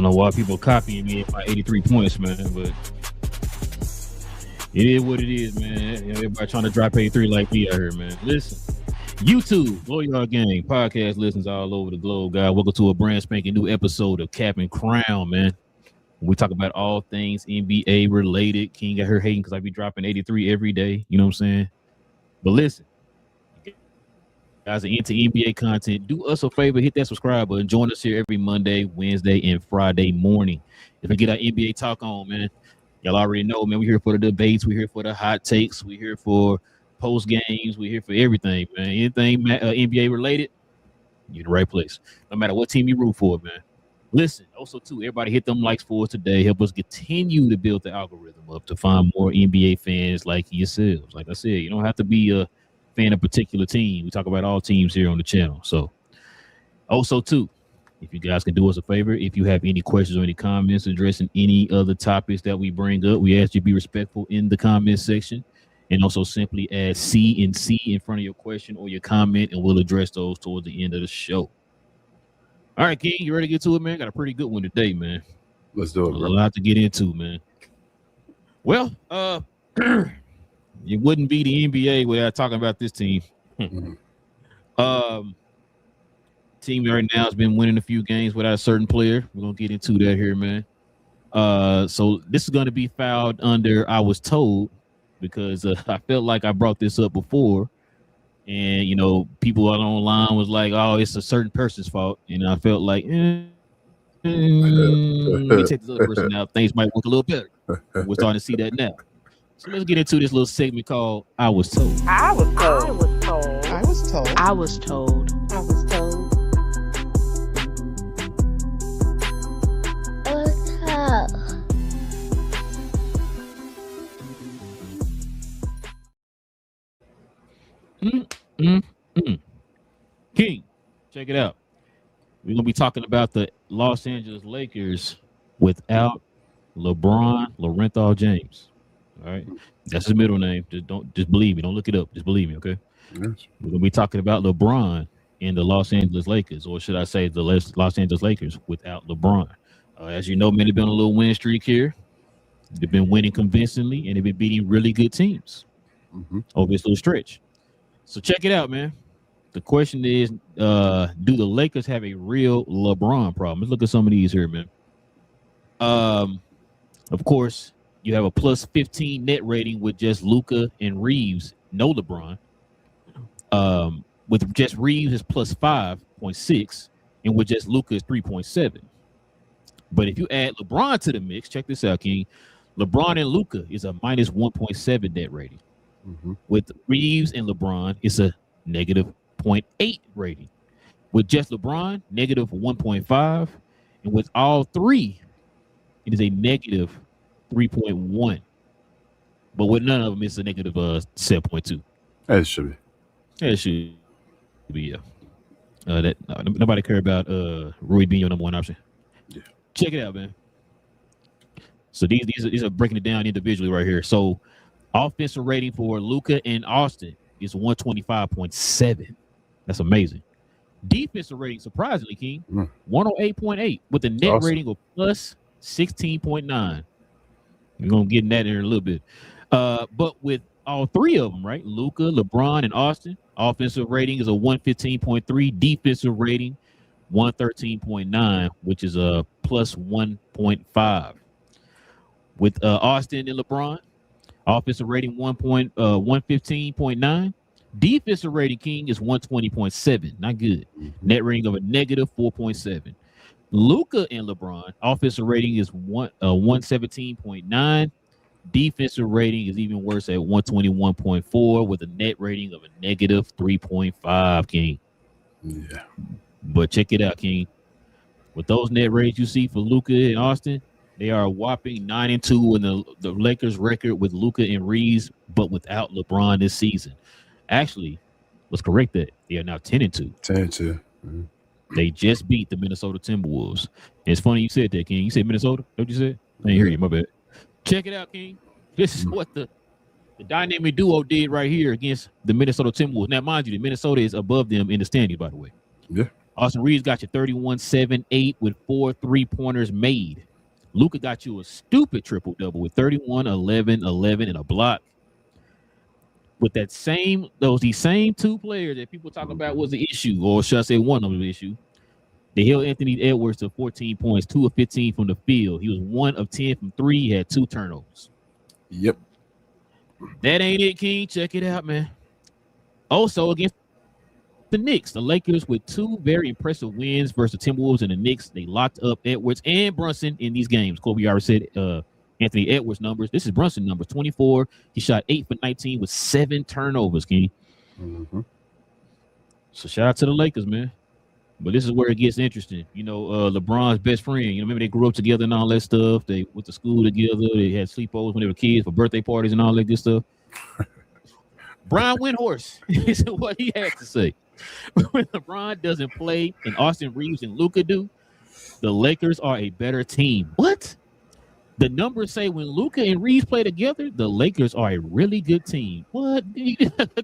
don't know why people copying me by 83 points, man, but it is what it is, man. You know, everybody trying to drop 83 like me out here, man. Listen, YouTube, Blow Yard Gang, podcast listeners all over the globe, guys. Welcome to a brand spanking new episode of Cap and Crown, man. We talk about all things NBA related. King got her hating because I be dropping 83 every day. You know what I'm saying? But listen, guys are into NBA content. Do us a favor, hit that subscribe button. Join us here every Monday, Wednesday, and Friday morning. If we get our NBA talk on, man, y'all already know, man. We're here for the debates. We're here for the hot takes. We're here for post games. We're here for everything, man. Anything NBA related, you're in the right place. No matter what team you root for, man. Listen, also, too, everybody hit them likes for us today. Help us continue to build the algorithm up to find more NBA fans like yourselves. Like I said, you don't have to be a fan of a particular team. We talk about all teams here on the channel. So, also, too, if you guys can do us a favor, if you have any questions or any comments addressing any other topics that we bring up, we ask you to be respectful in the comment section. And also simply add C and C in front of your question or your comment, and we'll address those towards the end of the show. All right, King, you ready to get to it, man? Got a pretty good one today, man. Let's do it, bro. A lot to get into, man. Well, it wouldn't be the NBA without talking about this team. Team right now has been winning a few games without a certain player. We're gonna get into that here, man. So this is gonna be filed under I was told, because I felt like I brought this up before. And, you know, people online was like, oh, it's a certain person's fault. And I felt like, let me take this other person out. Things might look a little better. We're starting to see that now. So let's get into this little segment called I Was Told. I was told. I was told. I was told. I was told. I was told. King, check it out. We're gonna be talking about the Los Angeles Lakers without Lorenthal James. All right, that's his middle name. Just believe me. Don't look it up. Just believe me. Okay. Yes. We're gonna be talking about LeBron and the Los Angeles Lakers, or should I say the Los Angeles Lakers without LeBron. As you know, man, they've been on a little win streak here. They've been winning convincingly, and they've been beating really good teams over this little stretch. So check it out, man. The question is, do the Lakers have a real LeBron problem? Let's look at some of these here, man. Of course, you have a plus 15 net rating with just Luka and Reeves, no LeBron. With just Reeves is plus 5.6, and with just Luka is 3.7. But if you add LeBron to the mix, check this out, King. LeBron and Luka is a minus 1.7 net rating. With Reeves and LeBron, it's a negative 0.8 rating. With just LeBron, negative 1.5. And with all three, it is a negative 3.1. But with none of them, it's a negative 7.2. As it should be. It should be, yeah. Nobody care about Rui being your number one option. Yeah. Check it out, man. So these are breaking it down individually right here. So offensive rating for Luka and Austin is 125.7. That's amazing. Defensive rating, surprisingly, King, 108.8 with a net rating of plus 16.9. We're going to get in that in a little bit. But with all three of them, right, Luka, LeBron, and Austin, offensive rating is a 115.3. Defensive rating, 113.9, which is a plus 1.5. With Austin and LeBron, offensive rating 115.9. Defensive rating, King, is 120.7. Not good. Net rating of a negative 4.7. Luka and LeBron, offensive rating is 117.9. Defensive rating is even worse at 121.4 with a net rating of a negative 3.5, King. Yeah. But check it out, King. With those net ratings you see for Luka and Austin, they are a whopping 9-2 in the Lakers record with Luka and Reeves, but without LeBron this season. Actually, let's correct that. They are now 10-2. 10-2. They just beat the Minnesota Timberwolves. And it's funny you said that, King. You said Minnesota? What you said? I didn't hear you. My bad. Check it out, King. This is what the dynamic duo did right here against the Minnesota Timberwolves. Now, mind you, the Minnesota is above them in the standings, by the way. Yeah. Austin Reeves got you 31, 7, 8 with 4 3-pointers made. Luka got you a stupid triple-double with 31, 11, 11, and a block. With these same two players that people talk about was the issue, or should I say one of the issue, they held Anthony Edwards to 14 points, 2 of 15 from the field. He was 1 of 10 from 3. He had 2 turnovers. Yep. That ain't it, King. Check it out, man. Also, against the Knicks, the Lakers with 2 very impressive wins versus the Timberwolves and the Knicks. They locked up Edwards and Brunson in these games. Kobe already said Anthony Edwards numbers. This is Brunson numbers, 24. He shot 8 for 19 with 7 turnovers, King. Mm-hmm. So shout out to the Lakers, man. But this is where it gets interesting. You know, LeBron's best friend. You know, remember they grew up together and all that stuff. They went to school together. They had sleepovers when they were kids for birthday parties and all that good stuff. Brian Windhorst is what he had to say. When LeBron doesn't play and Austin Reeves and Luka do, the Lakers are a better team. What? The numbers say when Luka and Reeves play together, the Lakers are a really good team. What?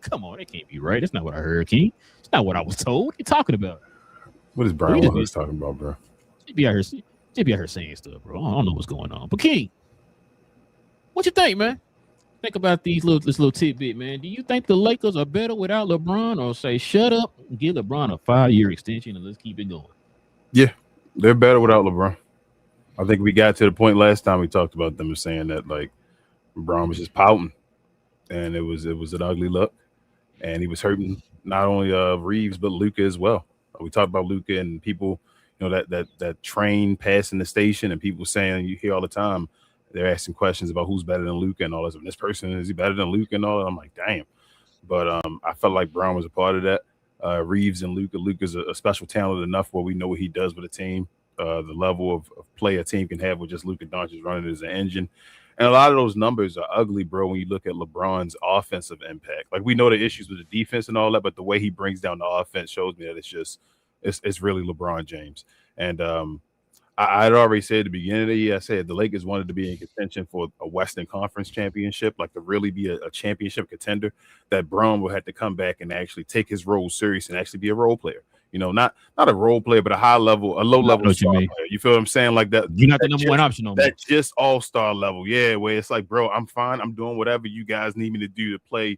Come on, that can't be right. That's not what I heard, King. It's not what I was told. What are you talking about? What is Brian Windhorst talking about, bro? She be out here saying stuff, bro. I don't know what's going on. But King, what you think, man? Think about this little tidbit, man. Do you think the Lakers are better without LeBron, or say shut up and give LeBron a 5-year extension and let's keep it going? Yeah, they're better without LeBron. I think we got to the point last time we talked about them saying that like LeBron was just pouting, and it was an ugly look, and he was hurting not only Reeves but Luka as well. We talked about Luka and people, you know, that train passing the station, and people saying, you hear all the time, they're asking questions about who's better than Luka and all this. And this person, is he better than Luka and all that? I'm like, damn. But I felt like Brown was a part of that. Reeves and Luka's a special talent enough where we know what he does with a team. The level of play a team can have with just Luka Doncic running as an engine. And a lot of those numbers are ugly, bro, when you look at LeBron's offensive impact. Like, we know the issues with the defense and all that, but the way he brings down the offense shows me that it's really LeBron James. And I had already said at the beginning of the year, I said the Lakers wanted to be in contention for a Western Conference championship, like to really be a championship contender, that Brown will have to come back and actually take his role serious and actually be a role player. You know, not a role player, but a low level star player. You feel what I'm saying? Like that. You're not the number one option on that. Just all-star level. Yeah, where it's like, bro, I'm fine. I'm doing whatever you guys need me to do to play.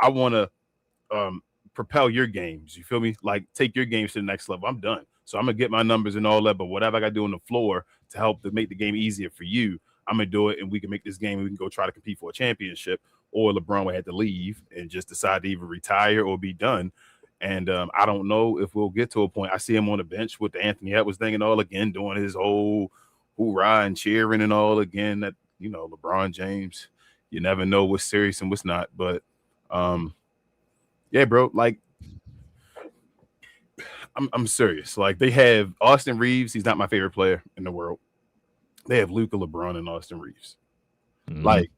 I want to propel your games. You feel me? Like, take your games to the next level. I'm done. So I'm going to get my numbers and all that, but whatever I got to do on the floor to help to make the game easier for you, I'm going to do it, and we can make this game and we can go try to compete for a championship. Or LeBron would have to leave and just decide to either retire or be done. And I don't know if we'll get to a point. I see him on the bench with the Anthony Edwards thing and all again, doing his whole hoorah and cheering and all again. That, you know, LeBron James, you never know what's serious and what's not. But yeah, bro, like I'm serious. Like, they have Austin Reeves. He's not my favorite player in the world. They have Luka, LeBron, and Austin Reeves. Mm-hmm. Like,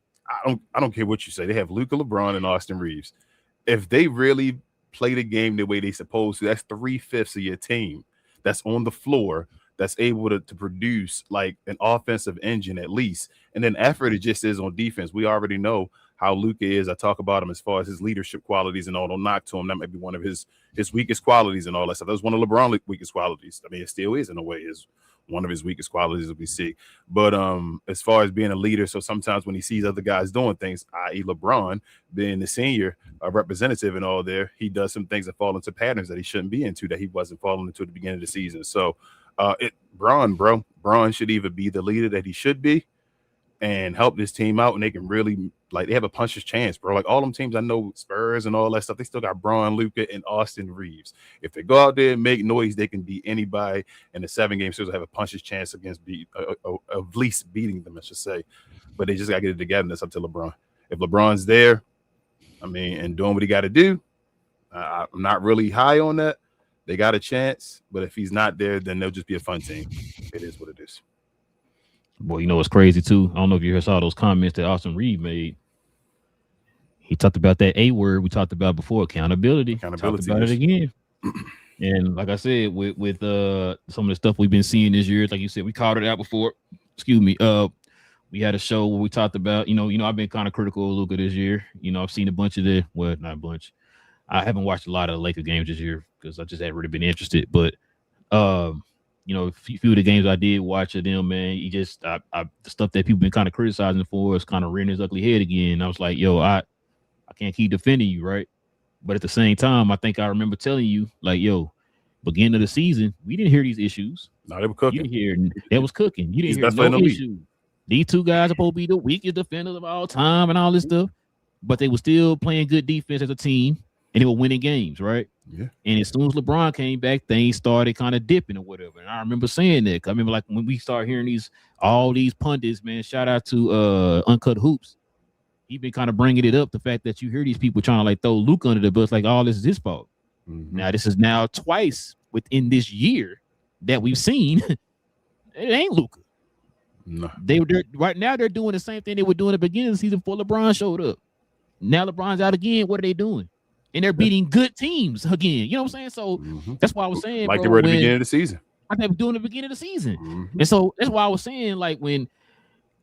I don't care what you say. They have Luka, LeBron, and Austin Reeves. If they really play the game the way they supposed to, that's 3/5 of your team that's on the floor, that's able to produce like an offensive engine at least. And then effort, it just is on defense. We already know how Luka is. I talk about him as far as his leadership qualities and all. Don't knock to him. That might be one of his weakest qualities and all that stuff. That was one of LeBron's weakest qualities. I mean, it still is in a way. Is one of his weakest qualities that we see. But as far as being a leader, so sometimes when he sees other guys doing things, i.e. LeBron being the senior representative and all there, he does some things that fall into patterns that he shouldn't be into, that he wasn't falling into at the beginning of the season. So Braun should either be the leader that he should be and help this team out, and they can really, like, they have a puncher's chance, bro. Like, all them teams I know, Spurs and all that stuff, they still got Braun, Luka, and Austin Reeves. If they go out there and make noise, they can beat anybody, and the 7-game series will have a puncher's chance against at least beating them, I should say. But they just got to get it together, and that's up to LeBron. If LeBron's there, I mean, and doing what he got to do, I'm not really high on that. They got a chance, but if he's not there, then they'll just be a fun team. It is what it is. Boy, you know what's crazy too? I don't know if you saw those comments that Austin Reeves made. He talked about that A word we talked about before, accountability. Talked about it again. And like I said, with some of the stuff we've been seeing this year, like you said, we called it out before. Excuse me. We had a show where we talked about, you know, I've been kind of critical of Luka this year. You know, I've seen a bunch of not a bunch. I haven't watched a lot of the Lakers games this year because I just haven't really been interested. But A few of the games I did watch of them, man, the stuff that people been kind of criticizing for is kind of rearing his ugly head again. I was like, yo, I can't keep defending you, right? But at the same time, I think I remember telling you, like, yo, beginning of the season, we didn't hear these issues. No, they were cooking. You didn't hear that was cooking. You didn't He's hear no issues. These two guys are supposed to be the weakest defenders of all time and all this stuff, but they were still playing good defense as a team, and they were winning games, right? Yeah. And as soon as LeBron came back, things started kind of dipping or whatever. And I remember saying that. I remember like when we started hearing all these pundits, man. Shout out to Uncut Hoops. He been kind of bringing it up, the fact that you hear these people trying to like throw Luke under the bus, like all this is his fault. Mm-hmm. Now this is now twice within this year that we've seen. It ain't Luka. No. Right now they're doing the same thing they were doing at the beginning of the season before LeBron showed up. Now LeBron's out again. What are they doing? And they're beating good teams again. You know what I'm saying? So that's why I was saying, like they were at the beginning of the season. Like they were doing the beginning of the season. And so that's why I was saying, like, when,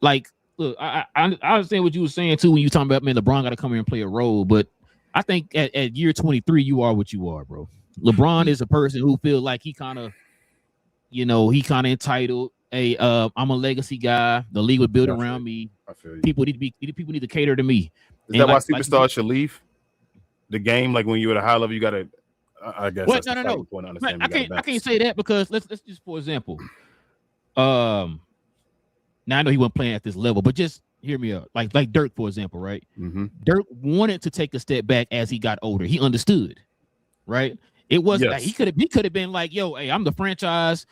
like, look, I understand what you were saying too when you talking about, man, LeBron got to come here and play a role. But I think at year 23, you are what you are, bro. LeBron is a person who feels like he kind of entitled. Hey, I'm a legacy guy. The league was built around me. I feel you. People need to cater to me. Is that why superstars should leave the game? Like when you're at a high level, you gotta. I guess. Well, no. I can't say that because let's just, for example, now I know he wasn't playing at this level, but just hear me out. Like Dirk, for example, right? Dirk wanted to take a step back as he got older. He understood, right? It wasn't like he could have been like, yo, hey, I'm the franchise.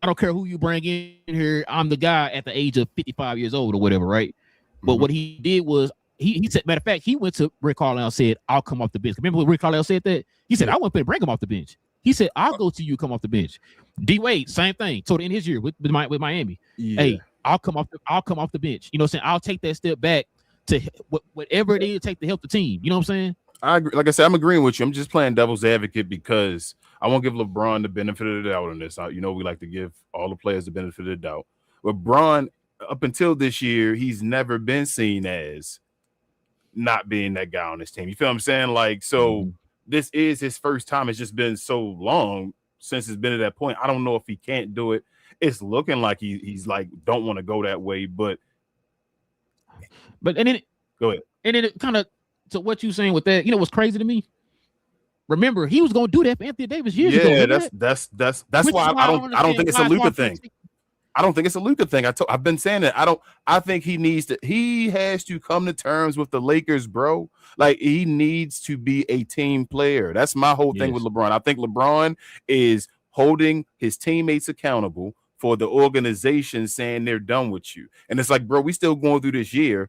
I don't care who you bring in here. I'm the guy at the age of 55 years old or whatever, right? But what he did was he said, matter of fact, he went to Rick Carlisle and said, I'll come off the bench. Remember when Rick Carlisle said that? He said, I wouldn't bring him off the bench. He said, I'll go to you, come off the bench. D Wade, same thing. Told in his year with Miami. Yeah. Hey, I'll come off the bench. You know what I'm saying? I'll take that step back to whatever it is take to help the team. You know what I'm saying? I agree. Like I said, I'm agreeing with you. I'm just playing devil's advocate because I won't give LeBron the benefit of the doubt on this. We like to give all the players the benefit of the doubt. LeBron, up until this year, he's never been seen as not being that guy on his team. You feel what I'm saying? Like, so this is his first time. It's just been so long since it's been at that point. I don't know if he can't do it. It's looking like he's like don't want to go that way, but and then go ahead. And then it kind of to what you saying with that, you know what's crazy to me? Remember, he was going to do that for Anthony Davis years ago. Yeah, that's why I don't think it's a Luka thing. I don't think it's a Luka thing. I've been saying that. I think he has to come to terms with the Lakers, bro. Like he needs to be a team player. That's my whole thing with LeBron. I think LeBron is holding his teammates accountable for the organization saying they're done with you. And it's like, bro, we still going through this year.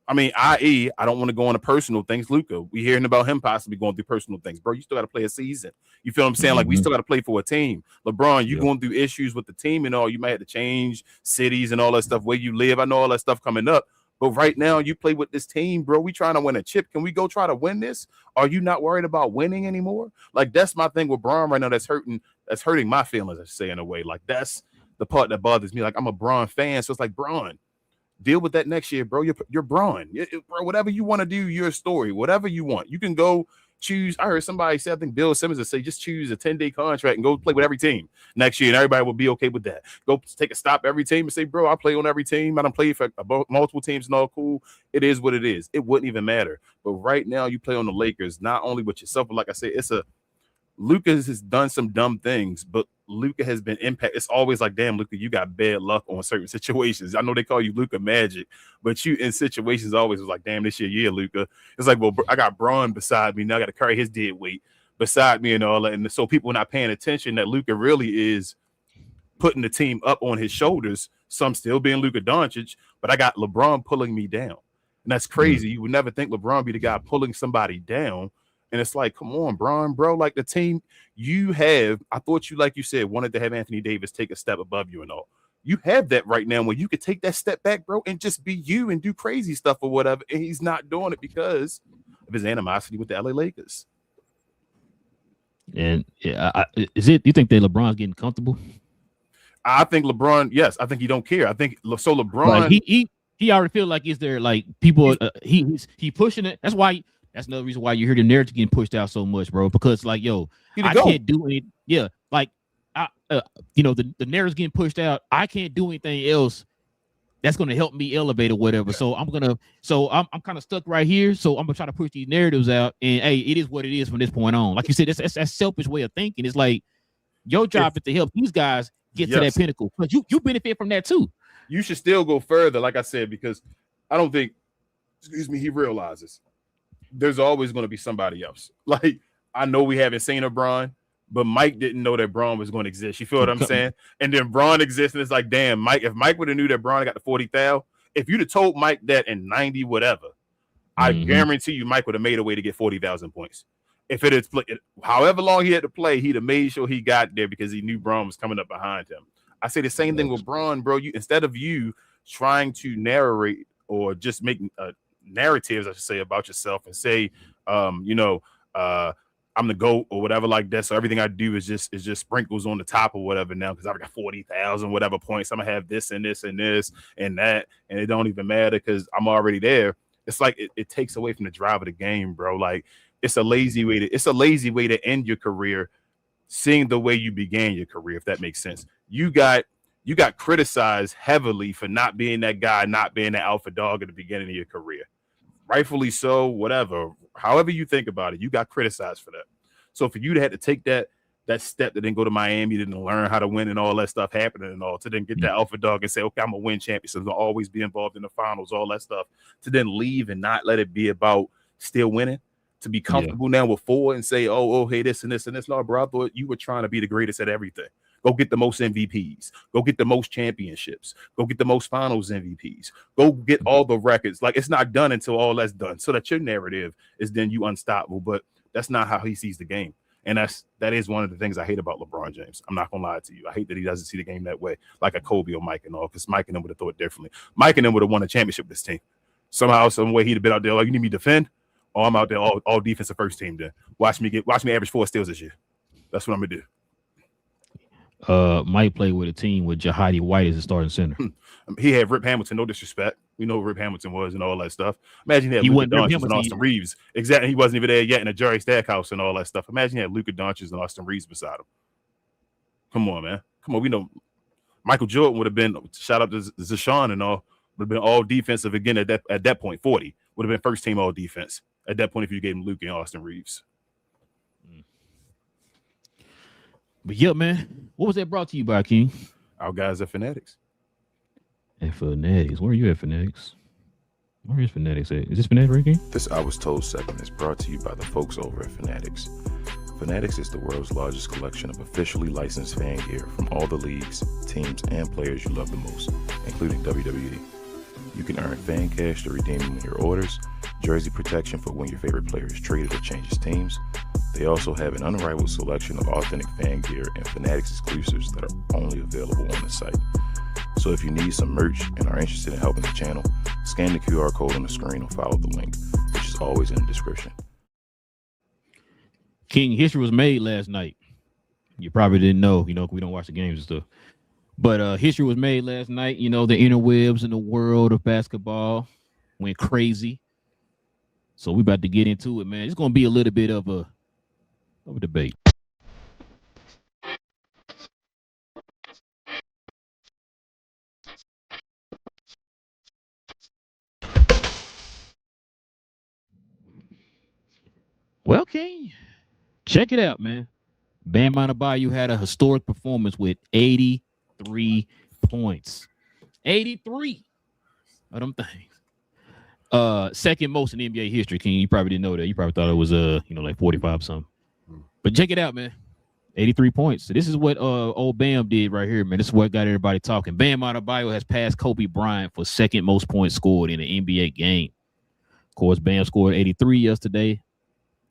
I mean, I don't want to go into personal things. Luka, we hearing about him possibly going through personal things. Bro, you still got to play a season. You feel what I'm saying? Like, we still got to play for a team. LeBron, you going through issues with the team and all. You might have to change cities and all that stuff, where you live. I know all that stuff coming up. But right now, you play with this team, bro. We trying to win a chip. Can we go try to win this? Are you not worried about winning anymore? Like, that's my thing with Bron right now. That's hurting my feelings, I say, in a way. Like, that's the part that bothers me. Like, I'm a Bron fan, so it's like, Bron, deal with that next year, bro. You're Bron. Bro, whatever you want to do, your story, whatever you want. You can go choose. I heard somebody say, I think Bill Simmons would say, just choose a 10-day contract and go play with every team next year, and everybody will be okay with that. Go take a stop every team and say, bro, I play on every team. I don't play for multiple teams and all cool. It is what it is. It wouldn't even matter. But right now, you play on the Lakers, not only with yourself, but like I said, Luka has done some dumb things, but Luka has been impacted. It's always like, damn, Luka, you got bad luck on certain situations. I know they call you Luka Magic, but you in situations always was like, damn, this year, Luka. It's like, well, I got Bron beside me. Now I got to carry his dead weight beside me and all that. And so people are not paying attention that Luka really is putting the team up on his shoulders. Some still being Luka Doncic, but I got LeBron pulling me down. And that's crazy. You would never think LeBron be the guy pulling somebody down. And it's like, come on, Bron, bro. Like the team you have, I thought you, like you said, wanted to have Anthony Davis take a step above you and all. You have that right now where you could take that step back, bro, and just be you and do crazy stuff or whatever. And he's not doing it because of his animosity with the LA Lakers. And you think that LeBron's getting comfortable? I think LeBron, yes. I think he don't care. I think so. LeBron, like he already feel like is there like people he pushing it. That's another reason why you hear the narrative getting pushed out so much, bro. Because like, yo, I can't do it. Yeah, like the narrative's getting pushed out. I can't do anything else that's going to help me elevate or whatever. Yeah. So I'm kind of stuck right here. So I'm gonna try to push these narratives out. And hey, it is what it is from this point on. Like you said, that's selfish way of thinking. It's like your job is to help these guys get to that pinnacle, but you benefit from that too. You should still go further, like I said, because I don't think, he realizes there's always going to be somebody else. Like, I know we haven't seen a Braun, but Mike didn't know that Braun was going to exist. You feel what I'm saying? And then Braun exists, and it's like, damn, Mike, if Mike would have knew that Braun got the 40,000, if you'd have told Mike that in 90 whatever, I guarantee you Mike would have made a way to get 40,000 points. If it had played, however long he had to play, he'd have made sure he got there because he knew Braun was coming up behind him. I say the same thing with Braun, bro. Instead of you trying to narrate or just make narratives, I should say, about yourself and say, I'm the GOAT or whatever like that. So everything I do is just sprinkles on the top or whatever now because I've got 40,000 whatever points. I'm gonna have this and this and this and that, and it don't even matter because I'm already there. It's like it takes away from the drive of the game, bro. Like it's a lazy way to end your career, seeing the way you began your career, if that makes sense. You got criticized heavily for not being that guy, not being the alpha dog at the beginning of your career. Rightfully so, whatever. However you think about it, you got criticized for that. So for you to have to take that step to then go to Miami, to then learn how to win and all that stuff happening and all, to then get that alpha dog and say, okay, I'm going to win championships, I'm going to always be involved in the finals, all that stuff, to then leave and not let it be about still winning, to be comfortable now with 4 and say, oh, hey, this and this and this. No, bro, I thought you were trying to be the greatest at everything. Go get the most MVPs. Go get the most championships. Go get the most finals MVPs. Go get all the records. Like, it's not done until all that's done. So that your narrative is then you unstoppable. But that's not how he sees the game. And that is one of the things I hate about LeBron James. I'm not going to lie to you. I hate that he doesn't see the game that way, like a Kobe or Mike and all, because Mike and them would have thought differently. Mike and them would have won a championship with this team. Somehow, some way he'd have been out there, like, you need me to defend? Or I'm out there all defensive first team then. Watch me average 4 steals this year. That's what I'm going to do. Mike played with a team with Jahadi White as a starting center. He had Rip Hamilton, no disrespect. We know who Rip Hamilton was and all that stuff. Imagine he had Luka Doncic and Austin Reeves. Exactly. He wasn't even there yet in a Jerry Stackhouse and all that stuff. Imagine he had Luka Doncic and Austin Reeves beside him. Come on, man. Come on. We know Michael Jordan would have been, shout out to Zashawn and all, would have been all defensive again at that point. 40 would have been first team all defense at that point if you gave him Luka and Austin Reeves. But yeah, man, what was that brought to you by, King? Our guys at Fanatics. At Fanatics. Where are you at, Fanatics? Where is Fanatics at? Is this Fanatics right, King? This I Was Told segment is brought to you by the folks over at Fanatics. Fanatics is the world's largest collection of officially licensed fan gear from all the leagues, teams, and players you love the most, including WWE. You can earn fan cash to redeem in your orders, jersey protection for when your favorite player is traded or changes teams. They also have an unrivaled selection of authentic fan gear and Fanatics exclusives that are only available on the site. So if you need some merch and are interested in helping the channel, scan the QR code on the screen or follow the link, which is always in the description. King, history was made last night. You probably didn't know, we don't watch the games and stuff. But history was made last night. The interwebs in the world of basketball went crazy. So we about to get into it, man. It's going to be a little bit of a debate. Well, King, check it out, man. Bam Adebayo had a historic performance with 83 points. 83 of them things. Second most in NBA history, King. You probably didn't know that. You probably thought it was like 45 something. But check it out, man. 83 points. So this is what old Bam did right here, man. This is what got everybody talking. Bam Adebayo has passed Kobe Bryant for second most points scored in an NBA game. Of course, Bam scored 83 yesterday.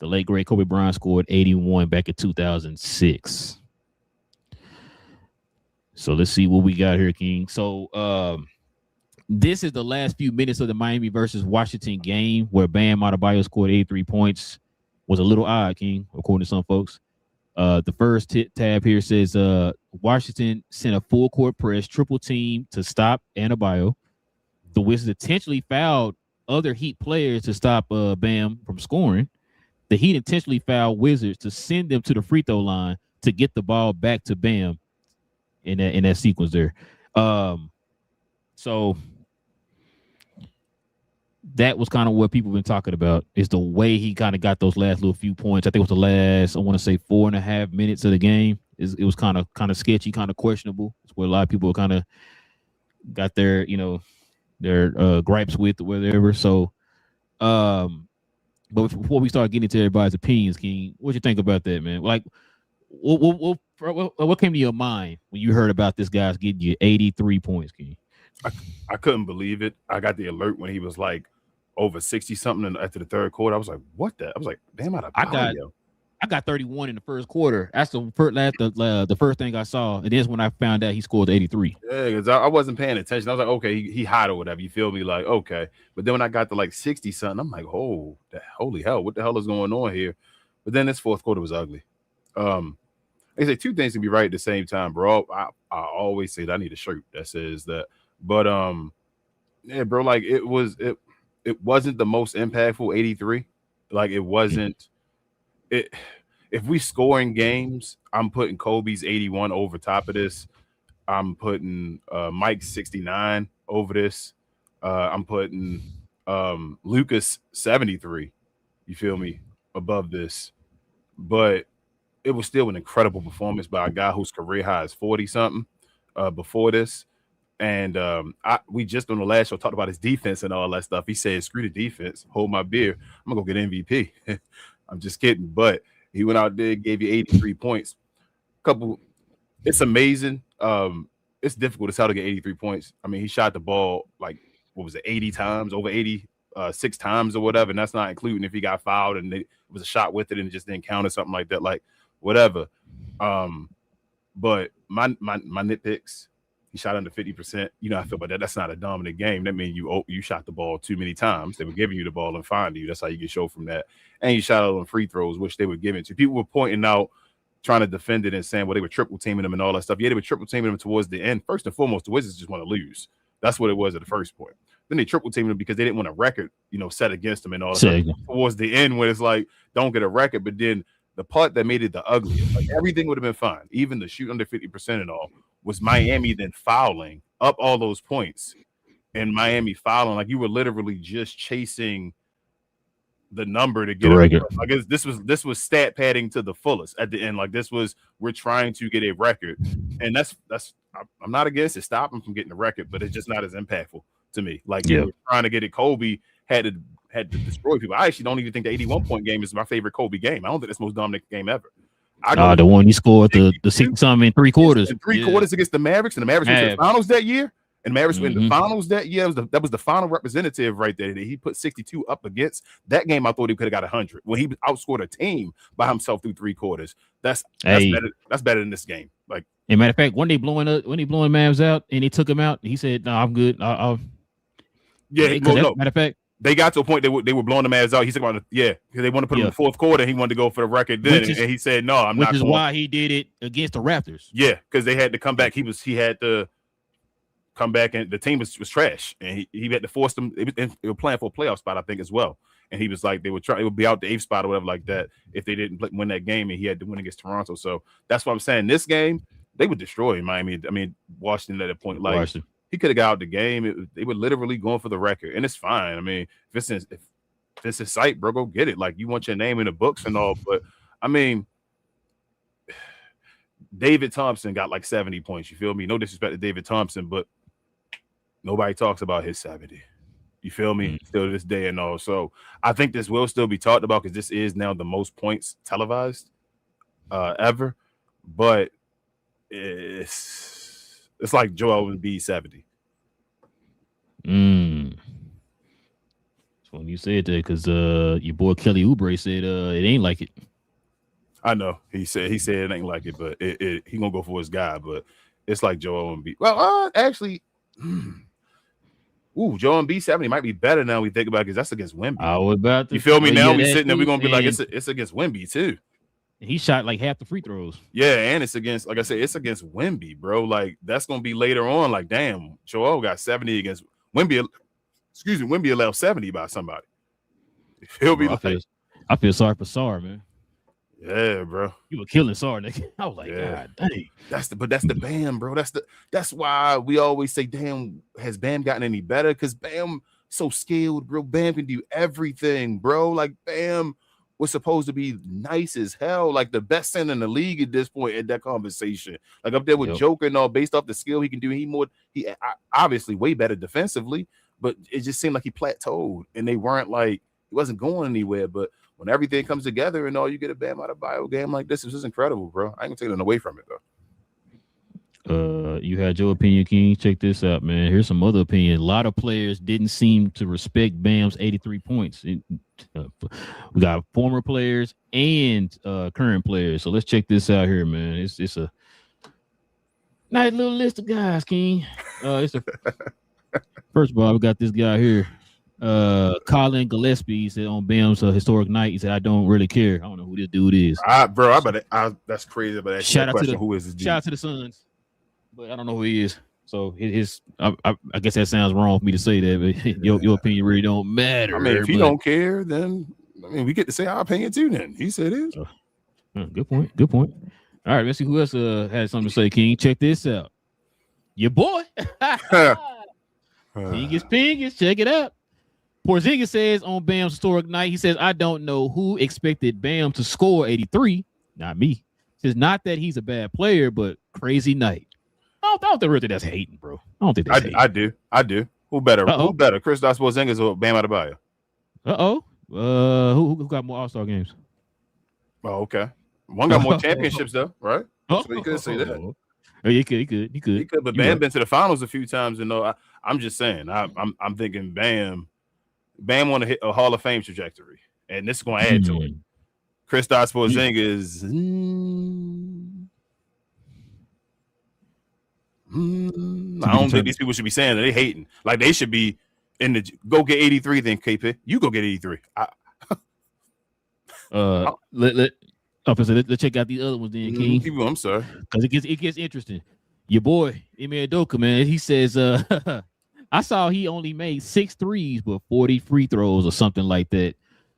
The late great Kobe Bryant scored 81 back in 2006. So let's see what we got here, King. So this is the last few minutes of the Miami versus Washington game where Bam Adebayo scored 83 points. Was a little odd, King, according to some folks. The first tab here says Washington sent a full court press triple team to stop Adebayo. The Wizards intentionally fouled other Heat players to stop Bam from scoring. The Heat intentionally fouled Wizards to send them to the free throw line to get the ball back to Bam in that sequence there. So that was kind of what people been talking about, is the way he kind of got those last little few points. I think it was the last, I want to say 4.5 minutes of the game. It was kind of sketchy, kind of questionable. It's where a lot of people kind of got their, their gripes with or whatever. So, but before we start getting into everybody's opinions, King, what you think about that, man? Like, what came to your mind when you heard about this guy's getting you 83 points, King? I couldn't believe it. I got the alert when he was like over 60 something after the third quarter. I was like, what the? I was like, damn, I got 31 in the first quarter. That's the first thing I saw, and then when I found out he scored 83. Yeah, because I wasn't paying attention. I was like, okay, he hot or whatever. You feel me? Like, okay. But then when I got to like 60 something, I'm like, oh, holy hell, what the hell is going on here? But then this fourth quarter was ugly. They say two things can be right at the same time, bro. I always say that I need a shirt that says that. But yeah, bro, like it wasn't the most impactful 83. Like it wasn't it. If we score in games, I'm putting Kobe's 81 over top of this. I'm putting Mike's 69 over this. I'm putting Lucas 73. You feel me? Above this. But it was still an incredible performance by a guy whose career high is 40 something before this. And we just on the last show talked about his defense and all that stuff. He said, screw the defense, hold my beer. I'm going to go get MVP. I'm just kidding. But he went out there, gave you 83 points. It's amazing. It's difficult to tell to get 83 points. I mean, he shot the ball like, what was it, 80 times, over 86 times or whatever. And that's not including if he got fouled and it was a shot with it and it just didn't count or something like that, like whatever. But my nitpicks, he shot under 50%. You know, I feel about that. That's not a dominant game. That means you shot the ball too many times. They were giving you the ball and finding you. That's how you get show from that. And you shot out on free throws, which they were giving to. People were pointing out, trying to defend it and saying, well, they were triple teaming them and all that stuff. Yeah, they were triple teaming them towards the end. First and foremost, the Wizards just want to lose. That's what it was at the first point. Then they triple teamed them because they didn't want a record, set against them and all that stuff. Towards the end, when it's like, don't get a record. But then the part that made it the ugliest, like everything would have been fine, even the shoot under 50% and all, was Miami then fouling up all those points and Miami fouling. Like you were literally just chasing the number to get a record. I guess this was stat padding to the fullest at the end. Like we're trying to get a record, and that's I'm not against it. Stop them from getting the record, but it's just not as impactful to me. Like you were trying to get it. Kobe had to destroy people. I actually don't even think the 81-point game is my favorite Kobe game. I don't think it's the most dominant game ever. The one he scored the 6-something in three quarters. In three quarters against the Mavericks, and the Mavericks went to the finals that year. And Mavericks went to the finals that year. That was the final representative right there that he put 62 up against. That game, I thought he could have got 100. When he outscored a team by himself through three quarters. That's better. That's better than this game. Like, as a matter of fact, when they blowing Mavs out and they took him out, he said, "No, I'm good." Matter of fact, they got to a point they were blowing the Mavs out. He said, because they want to put him in the fourth quarter. He wanted to go for the record then, and he said, "No, I'm not." Which is why he did it against the Raptors. Yeah, because they had to come back. He had to come back, and the team was trash, and he had to force them. They were playing for a playoff spot, I think, as well. And he was like, they would be out the 8th spot or whatever like that if they didn't win that game, and he had to win against Toronto. So that's what I'm saying. This game, they would destroy Miami. I mean, Washington at a point, like he could have got out the game. They were literally going for the record, and it's fine. I mean, if it's a sight, bro, go get it. Like you want your name in the books and all, but I mean, David Thompson got like 70 points. You feel me? No disrespect to David Thompson, but nobody talks about his 70. You feel me? Still to this day and all. So I think this will still be talked about because this is now the most points televised ever. But it's like Joel Embiid 70. So when you said that, because your boy Kelly Oubre said it ain't like it. I know he said it ain't like it, but he gonna go for his guy. But it's like Joel Embiid. Well, actually. Joel Embiid 70 might be better now we think about it because that's against Wemby. I was about to. You feel me? Now we sitting there, we're gonna be like, it's against Wemby too. He shot like half the free throws. Yeah, and it's against, like I said, it's against Wemby, bro. Like that's gonna be later on. Like, damn, Joel got 70 against Wemby. Excuse me, Wemby allowed 70 by somebody. He'll be I feel sorry for Sarr, man. Yeah, bro. You were killing Sarnick. I was like, Yeah. God dang. That's the Bam, bro. That's why we always say, damn, has Bam gotten any better? Because Bam so skilled, bro. Bam can do everything, bro. Like Bam was supposed to be nice as hell, like the best center in the league at this point in that conversation. Like up there with Joker and all, based off the skill he can do. He obviously way better defensively, but it just seemed like he plateaued, and they weren't like he wasn't going anywhere. But when everything comes together and all, you get a Bam Adebayo game like this. It's just incredible, bro. I ain't gonna take nothing away from it though. You had your opinion, King. Check this out, man. Here's some other opinion. A lot of players didn't seem to respect Bam's 83 points. We got former players and current players. So let's check this out here, man. It's a nice little list of guys, King. First of all, we got this guy here. Colin Gillespie said on Bam's historic night, he said, I don't really care. I don't know who this dude is. That's crazy. But shout out who is this dude? Shout out to the Suns. But I don't know who he is. So I guess that sounds wrong for me to say that, but your opinion really don't matter. I mean, if you don't care, then we get to say our opinion too. Then he said it. Good point. Good point. All right, let's see who else had something to say. King, check this out. Your boy, Pingus, check it out. Porzingis says on Bam's historic night, he says, I don't know who expected Bam to score 83. Not me. Says not that he's a bad player, but crazy night. I don't think really that's hating, bro. I don't think that's hating. I do. Who better? Uh-oh. Who better? Kristaps Porzingis or Bam Adebayo? Who got more All-Star games? Oh, okay. One got more championships though, right? So you could say that. Oh, he could. But Bam been to the finals a few times, and I'm just saying. I'm thinking Bam want to hit a Hall of Fame trajectory, and this is going to add to it. Kristaps Porzingis. I don't think these people should be saying that they hating. Like they should be in the go get 83. Then KP, you go get 83. Let's check out these other ones then, King. I'm sorry, because it gets interesting. Your boy Ime Udoka, man, he says, I saw he only made 6 threes, but 40 free throws or something like that.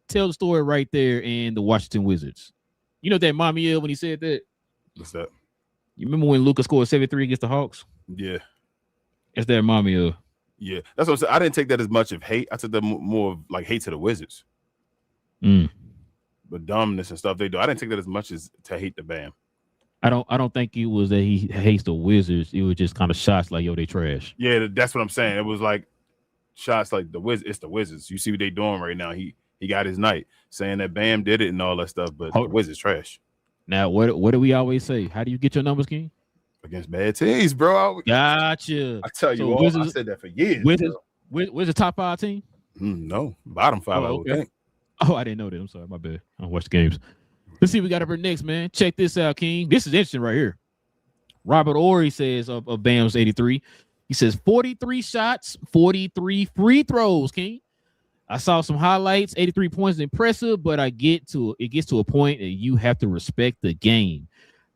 Tell the story right there in the Washington Wizards. You know what that mommy when he said that? What's that? You remember when Luka scored 73 against the Hawks? Yeah. It's that mommy. Yeah. That's what I'm saying. I didn't take that as much of hate. I took that more of like hate to the Wizards. But dumbness and stuff they do. I didn't take that as much as to hate the Bam. I don't think it was that he hates the Wizards. It was just kind of shots like, yo, they trash. Yeah, that's what I'm saying. It was like shots like the Wizards. It's the Wizards. You see what they doing right now. He got his night saying that Bam did it and all that stuff, but the Wizards trash. Now, what do we always say? How do you get your numbers, King? Against bad teams, bro. Gotcha. I tell you Wizards, I said that for years. Where's the top 5 team? No, bottom 5, I would think. Oh, I didn't know that. I'm sorry, my bad. I don't watch the games. Let's see what we got up here next, man. Check this out, King. This is interesting right here. Robert Ory says of Bam's 83. He says 43 shots, 43 free throws, King. I saw some highlights. 83 points is impressive, but it gets to a point that you have to respect the game.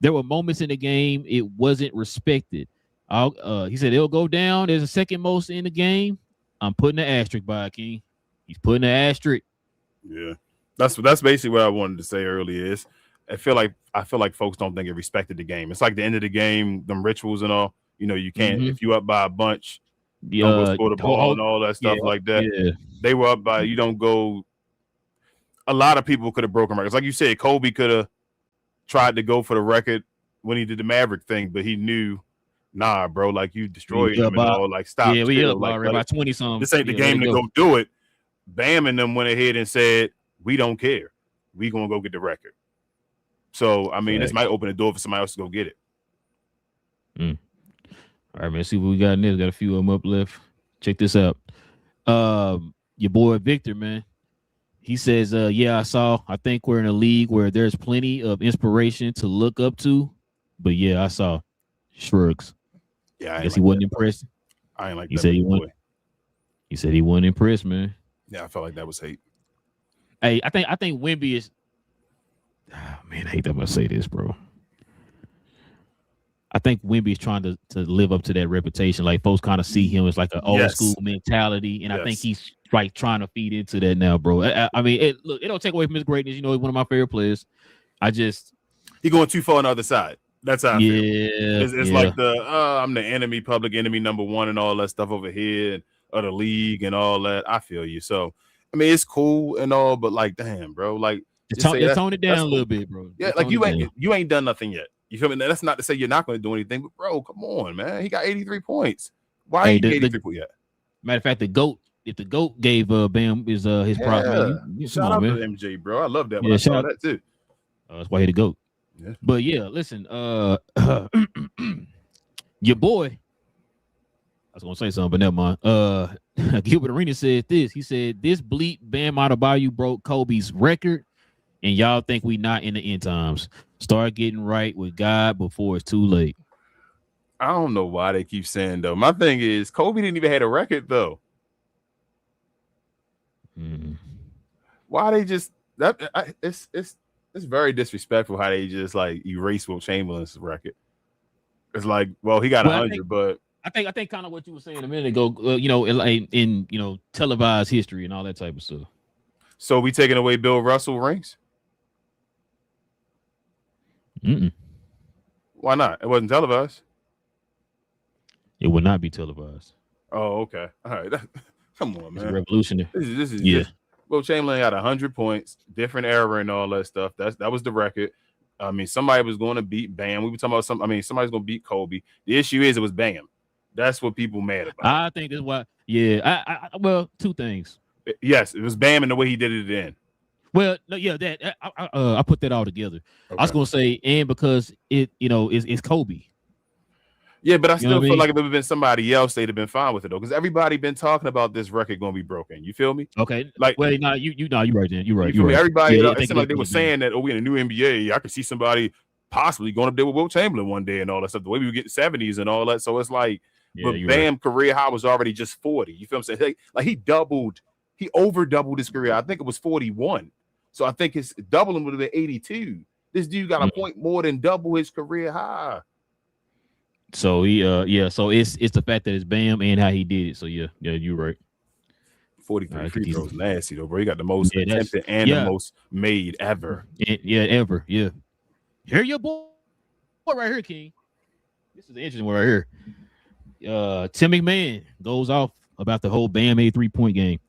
There were moments in the game it wasn't respected. He said it'll go down. There's a second most in the game. I'm putting an asterisk by it, King. He's putting an asterisk. Yeah, that's basically what I wanted to say earlier. Is I feel like folks don't think it respected the game. It's like the end of the game, them rituals and all. You know, you can't if you up by a bunch. You don't go score the ball and all that stuff like that. Yeah. They were up by, you don't go. A lot of people could have broken records. Like you said, Kobe could have tried to go for the record when he did the Maverick thing, but he knew, nah, bro, like you destroyed him and all. Like, stop. Yeah, we up by 20 something. This ain't the game to go do it. Bam and them went ahead and said, we don't care. We gonna go get the record. So, I mean, this might open the door for somebody else to go get it. All right, man. See what we got in there. Got a few of them up left. Check this out. Your boy Victor, man. He says, I think we're in a league where there's plenty of inspiration to look up to. But yeah, I saw shrugs. Yeah, I guess he wasn't impressed. I ain't like he that. Said he said he wasn't impressed, man. Yeah, I felt like that was hate. Hey, I think Wemby is. Man, I hate that I'm gonna say this, bro. I think Wemby is trying to live up to that reputation. Like folks kind of see him as like an old school mentality, and I think he's like trying to feed into that now, bro. I mean, it don't take away from his greatness. You know, he's one of my favorite players. he going too far on the other side. That's how I feel. It's yeah. like I'm the enemy, public enemy number one, and all that stuff over here, of the league and all that. I feel you. So I mean, it's cool and all, but like, damn, bro, like Just tone it down a little bit, bro. Yeah, like you ain't done nothing yet. You feel me? Now, that's not to say you're not going to do anything, but bro, come on, man. He got 83 points. Why ain't he 83 points yet? Matter of fact, if the GOAT gave Bam his prop, man, shout out to MJ, bro. I love that. I saw that too. That's why he the GOAT. Yeah. But yeah, listen, your boy, I was gonna say something, but never mind. Gilbert Arenas said this. He said, "This bleep Bam Adebayo broke Kobe's record, and y'all think we not in the end times. Start getting right with God before it's too late." I don't know why they keep saying though. My thing is, Kobe didn't even have a record though. Why they just that? It's very disrespectful how they just like erase Wilt Chamberlain's record. It's like, well, he got 100, but I think kind of what you were saying a minute ago, in televised history and all that type of stuff. So we taking away Bill Russell rings? Why not? It wasn't televised. It would not be televised. Oh, okay. All right. Come on, man. It's revolutionary. This is Wilt Chamberlain got 100 points, different era and all that stuff. That was the record. I mean, somebody was going to beat Bam. We were talking about somebody's going to beat Kobe. The issue is it was Bam. That's what people mad about. I think that's why. Yeah. Well, two things. Yes, it was Bam and the way he did it then. Well, no, yeah, that I put that all together. Okay. I was gonna say, and because it's Kobe. Yeah, but I still feel like if it had been somebody else, they'd have been fine with it though, because everybody been talking about this record gonna be broken. You feel me? Okay. Like, well, no, you're right. Then you're right. You right. Everybody, it seemed like they were saying that, we in the new NBA. I could see somebody possibly going up there with Wilt Chamberlain one day and all that stuff. The way we were getting 70s and all that. So it's like, but Bam career high was already just 40. You feel what I'm saying? Like he over doubled his career. I think it was 41. So I think his doubling would have been 82. This dude got a point more than double his career high. So so it's the fact that it's Bam and how he did it. So yeah, you're right. 43 free throws nasty though, bro. He got the most attempted and the most made ever. Ever. Yeah. Here your boy right here, King. This is an interesting one right here. Tim McMahon goes off about the whole Bam 3-point game.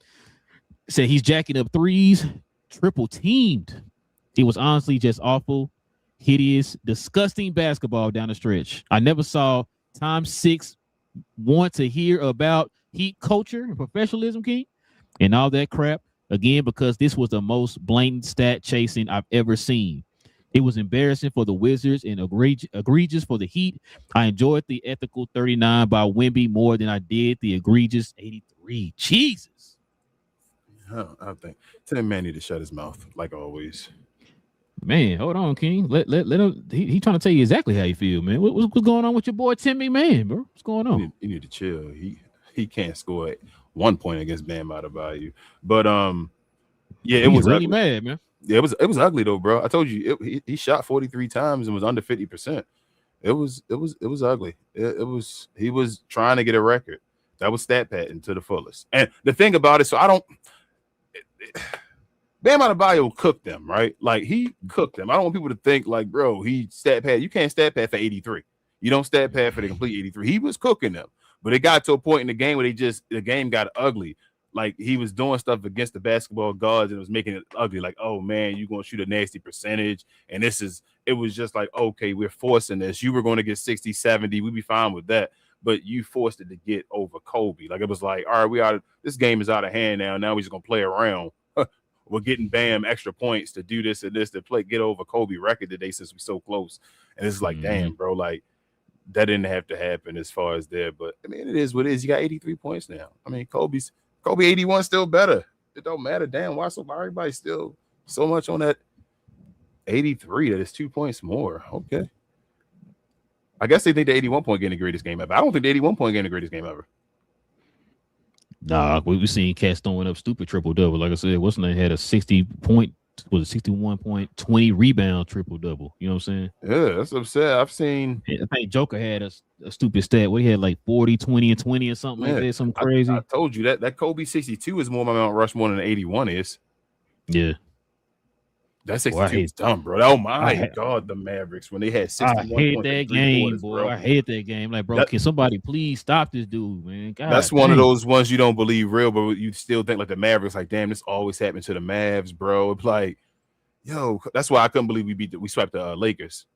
Said he's jacking up threes, triple teamed. It was honestly just awful, hideous, disgusting basketball down the stretch. I never saw Time 6 want to hear about Heat culture and professionalism, King, and all that crap again, because this was the most blatant stat chasing I've ever seen. It was embarrassing for the Wizards and egregious for the Heat. I enjoyed the ethical 39 by Wemby more than I did the egregious 83. Jesus. I think Tim Man need to shut his mouth like always. Man, hold on, King. Let him. He trying to tell you exactly how you feel, man. What's going on with your boy Tim McMahon, bro? What's going on? You need to chill. He can't score 1 point against Bam Adebayo. But it was really ugly. Mad, man. Yeah, it was ugly though, bro. I told you he shot 43 times and was under 50%. It was ugly. He was trying to get a record. That was stat padding to the fullest. And the thing about it, Bam Adebayo cooked them, right? Like he cooked them. I don't want people to think like, bro, he stat pad. You can't stat pad for 83. You don't stat pad for the complete 83. He was cooking them, but it got to a point in the game where the game got ugly. Like he was doing stuff against the basketball guards and it was making it ugly. Like, oh man, you're gonna shoot a nasty percentage. And it was just like, okay, we're forcing this. You were going to get 60, 70. We'd be fine with that. But you forced it to get over Kobe. Like it was like, all right, this game is out of hand now. Now we're just gonna play around. We're getting Bam extra points to do this and this to get over Kobe record today since we're so close. And it's like, damn, bro, like that didn't have to happen as far as there. But I mean, it is what it is. You got 83 points now. I mean, Kobe 81 still better. It don't matter. Damn, why everybody's still so much on that 83 that it's 2 points more. Okay. I guess they think the 81-point game the greatest game ever. I don't think the 81-point game the greatest game ever. Nah, we seen cats throwing up stupid triple double. Like I said, what's name had a 61.20 rebound triple double. You know what I'm saying? Yeah, that's what I'm saying. I've seen. I think Joker had a stupid stat where he had like 40, 20, and 20 or something like that. Something crazy. I told you that Kobe 62 is more my Mount Rushmore than the 81 is. Yeah. That Boy, I 62 hate was dumb, bro. Oh my I, God, the Mavericks when they had I 61 hate points in that three game, quarters, boy. bro. I hate that game. Like, bro, That can somebody please stop this dude, man? that's God one of dang. those ones you don't believe real, but you still think like the Mavericks. Like, damn, this always happened to the Mavs, bro. It's like, yo, that's why I couldn't believe we swept the Lakers.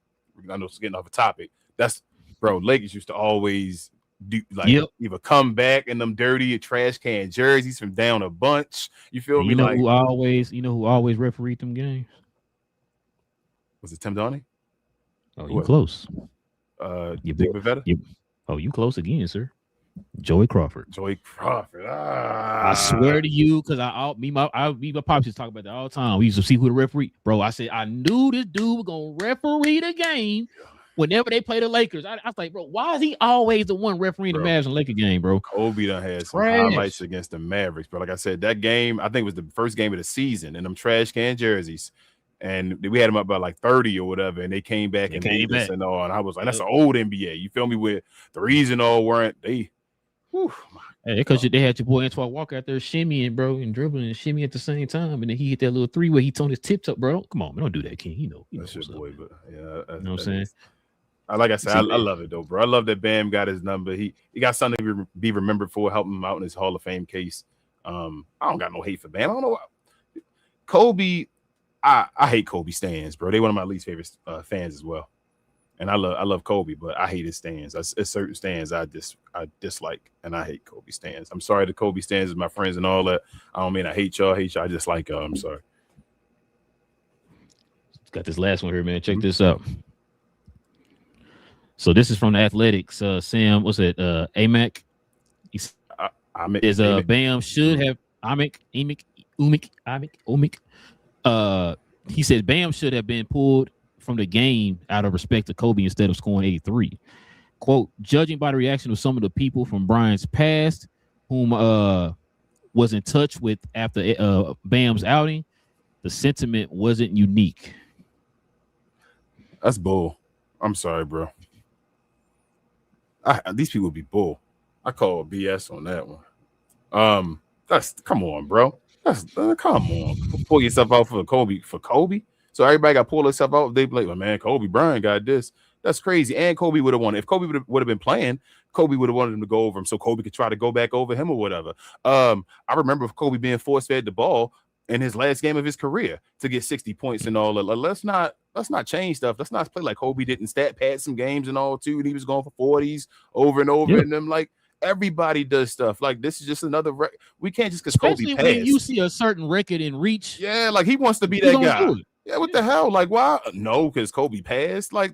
I know it's getting off a topic. That's bro. Lakers used to always do like Yep. either come back in them dirty trash can jerseys from down a bunch. You feel And me? you know Like, who always refereed them games? was it Tim Donnie? Oh, Who you was it? close. Dick boy- Bavetta? You close again, sir. Joey Crawford. Joey Crawford. I swear to you, because me my pops used to talk about that all the time. We used to see who the referee. Bro, I said I knew this dude was gonna referee the game whenever they play the Lakers. I was like, bro, why is he always the one refereeing the Bro. Mavs and Laker game, bro? Kobe done had some Trash. highlights against the Mavericks, but like I said, that game I think was the first game of the season in them trash can jerseys, and we had them up by like 30 or whatever, and they came back and beat us and all, and I was like, that's an old NBA. You feel me? Where the reason all weren't they? Whew, Hey, because they had your boy Antoine Walker out there shimmying, bro, and dribbling and shimmying at the same time, and then he hit that little three where he on his tips up, bro. Come on, man, don't do that, King. You that's your boy, but yeah, you know what I'm saying? Like I said, I love it though, bro. I love that Bam got his number. He got something to be remembered for, helping him out in his Hall of Fame case. I don't got no hate for Bam. I don't know why. Kobe. I hate Kobe stands, bro. They one of my least favorite fans as well. And I love Kobe, but I hate his stands. It's certain stands I dislike, and I hate Kobe stands. I'm sorry to Kobe stands as my friends and all that. I don't mean I hate y'all. I just like y'all. I'm sorry. Got this last one here, man. Check this out. So this is from the Athletics. Sam, what's it? Amac. Bam should have he said Bam should have been pulled from the game out of respect to Kobe instead of scoring 83. Quote, judging by the reaction of some of the people from Bryant's past, whom was in touch with after Bam's outing, the sentiment wasn't unique. That's bull. I'm sorry, bro. These people be bull. I call BS on that one. That's come on, bro. That's come on. Pull yourself out for Kobe. So everybody got to pull themselves out. They be like, oh, man, Kobe Bryant got this. That's crazy. And Kobe would have won. If Kobe would have been playing, Kobe would have wanted him to go over him so Kobe could try to go back over him or whatever. I remember Kobe being force-fed the ball in his last game of his career to get 60 points and all that. Let's not change stuff. Let's not play like Kobe didn't stat pad some games and all too, and he was going for 40s over and over. And them like everybody does stuff. Like this is just another we can't just because Kobe passed. When you see a certain record in reach. Yeah, like he wants to be that guy. Yeah, what the hell? Like, why? No, because Kobe passed. Like,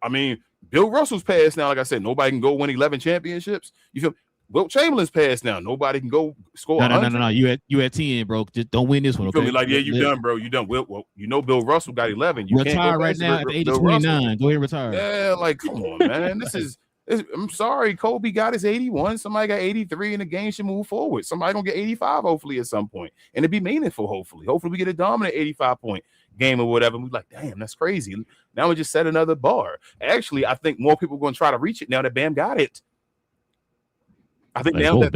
I mean, Bill Russell's passed now. Like I said, nobody can go win 11 championships. You feel Wilt Chamberlain's passed now. Nobody can go score. No. You at 10, bro. Just don't win this one. You feel me? Like, yeah, you done, bro. You done. Well, you know, Bill Russell got 11. You retire can't go right now at the age of 29. Go ahead and retire. Yeah, like, come on, man. I'm sorry, Kobe got his 81. Somebody got 83, and the game should move forward. Somebody gonna get 85, hopefully, at some point, and it'd be meaningful. Hopefully, we get a dominant 85-point game or whatever. And we're like, damn, that's crazy. Now we just set another bar. Actually, I think more people are gonna try to reach it now that Bam got it. I think now it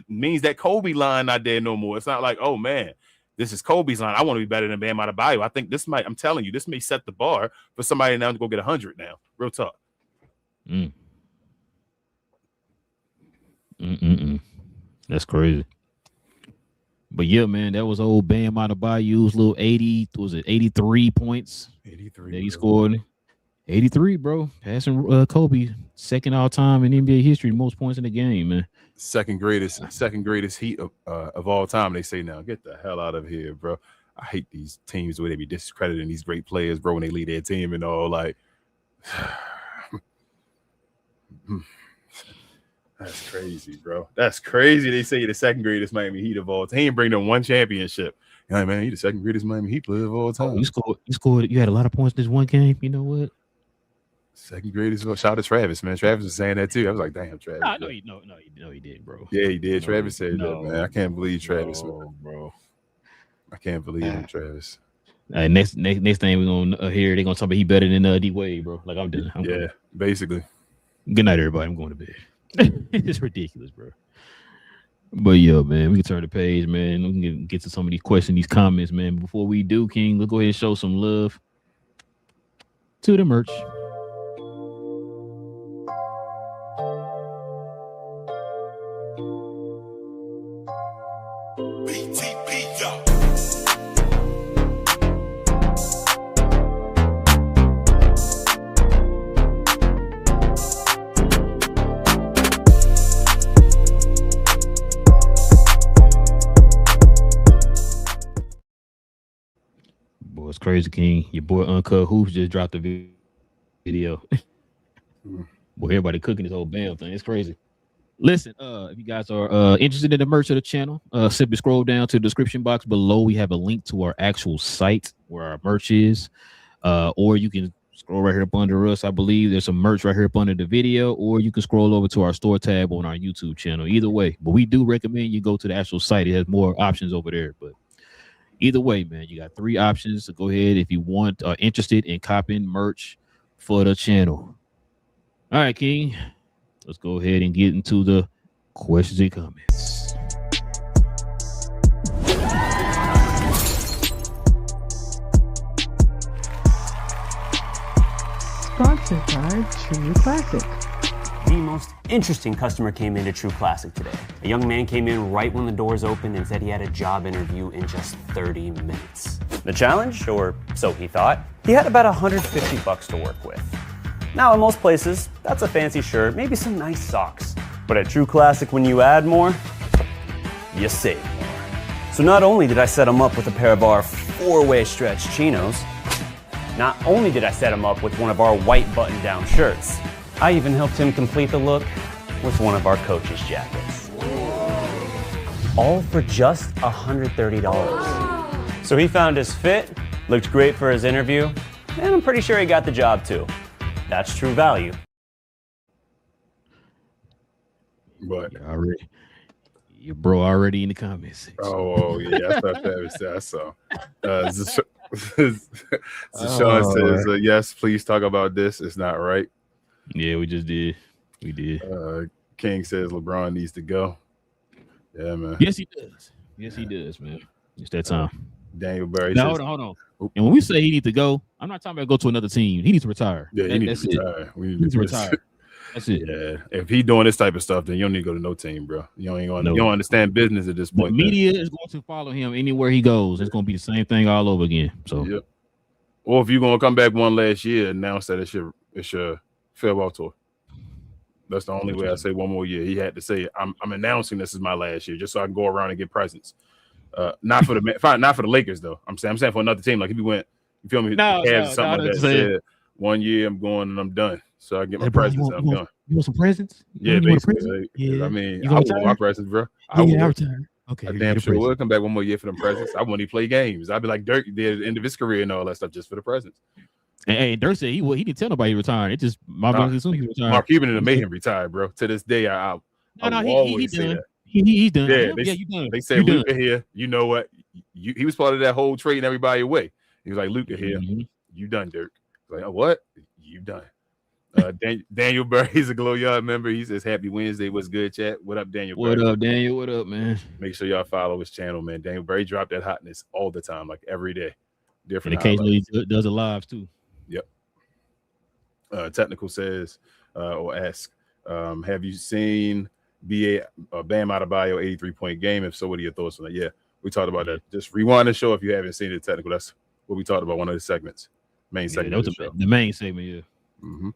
means that Kobe line not there no more. It's not like, oh man, this is Kobe's line. I want to be better than Bam Adebayo. I think I'm telling you, this may set the bar for somebody now to go get 100 now. Real talk. That's crazy. But yeah, man, that was old Bam Adebayo's little 83 points. 83. That he scored. 83, bro. Passing Kobe, second all time in NBA history, most points in the game, man. Second greatest heat of all time. They say now, get the hell out of here, bro. I hate these teams where they be discrediting these great players, bro, when they lead their team and all. Like, that's crazy, bro. That's crazy. They say you're the second greatest Miami Heat of all time. He ain't bring them one championship. You know, man, you the second greatest Miami Heat player of all time. You scored. You had a lot of points in this one game. You know what? Second greatest. Shout out to Travis, man. Travis was saying that too. I was like, damn, Travis. No, he did, bro. Yeah, he did. Travis said that, man. I can't believe Travis, man. Bro. I can't believe him, Travis. Next thing we're gonna hear, they're gonna talk about he better than D Wade, bro. Like I'm done. Basically. Good night, everybody. I'm going to bed. It's ridiculous, bro. But yeah, man, we can turn the page, man. We can get to some of these questions, these comments, man. Before we do, King, let's go ahead and show some love to the merch. Boy, it's crazy, King. Your boy Uncut Hoops just dropped the video. Boy, everybody cooking this whole bam thing. It's crazy. Listen, if you guys are interested in the merch of the channel, simply scroll down to the description box below. We have a link to our actual site where our merch is, or you can scroll right here up under us. I believe there's some merch right here up under the video, or you can scroll over to our store tab on our YouTube channel. Either way, but we do recommend you go to the actual site. It has more options over there. But either way, man, you got 3 options. So go ahead if you want, interested in copying merch for the channel. All right, King. Let's go ahead and get into the questions and comments. Sponsored by True Classic. The most interesting customer came into True Classic today. A young man came in right when the doors opened and said he had a job interview in just 30 minutes. The challenge, or so he thought, he had about $150 to work with. Now, in most places, that's a fancy shirt, maybe some nice socks. But at True Classic, when you add more, you save more. So not only did I set him up with a pair of our 4-way stretch chinos, not only did I set him up with one of our white button-down shirts, I even helped him complete the look with one of our coach's jackets. All for just $130. So he found his fit, looked great for his interview, and I'm pretty sure he got the job too. That's true value. But Your bro already in the comments section. oh yeah, I thought that was that. So, Sean says, "Yes, please talk about this. It's not right." Yeah, we just did. We did. King says LeBron needs to go. Yeah, man. Yes, he does. Yes, he does, man. It's that time. Daniel Barry. Now, says, hold on. And when we say he needs to go, I'm not talking about go to another team. He needs to retire. Yeah, he needs to retire. He needs to retire. That's it. Yeah, if he doing this type of stuff, then you don't need to go to no team, bro. You don't understand business at this point. The media is going to follow him anywhere he goes. It's going to be the same thing all over again. So, yep. Or if you're gonna come back one last year, announce that it's your farewell tour. That's the only way I say one more year. He had to say, "I'm announcing this is my last year, just so I can go around and get presents." Not for the Lakers though. I'm saying for another team. Like if you went, you feel me? Something like that. Said, 1 year I'm going and I'm done. So I get my presents. I'm done. You want some presents? Yeah, basically. Yeah. I mean, I want my presents, bro. I retire. Okay. I damn sure would come back one more year for them presents. I wouldn't even play games. I'd be like Dirk did at the end of his career and all that stuff just for the presents. And hey, Dirk said he didn't tell nobody he retired. It just as soon as he retired. Mark Cuban and made him retire, bro. To this day, I always say done. that. He's done. Yeah, you done. They said Luka here. You know what? He was part of that whole trading everybody away. He was like, Luka here. You done, Dirk. Like, what? You done. Daniel Burry's a Glow Yard member. He says, "Happy Wednesday. What's good, chat? What up, Daniel? What up, Daniel? What up, man? Make sure y'all follow his channel, man. Daniel Burry dropped that hotness all the time, like every day. Different. And occasionally he does it live too. Yep. Technical says or asks, have you seen Bam Adebayo 83-point game? If so, what are your thoughts on that? Yeah, we talked about that. Just rewind the show if you haven't seen it. Technical. That's what we talked about. One of the segments, main segment of the show. The main segment, yeah. Mm-hmm.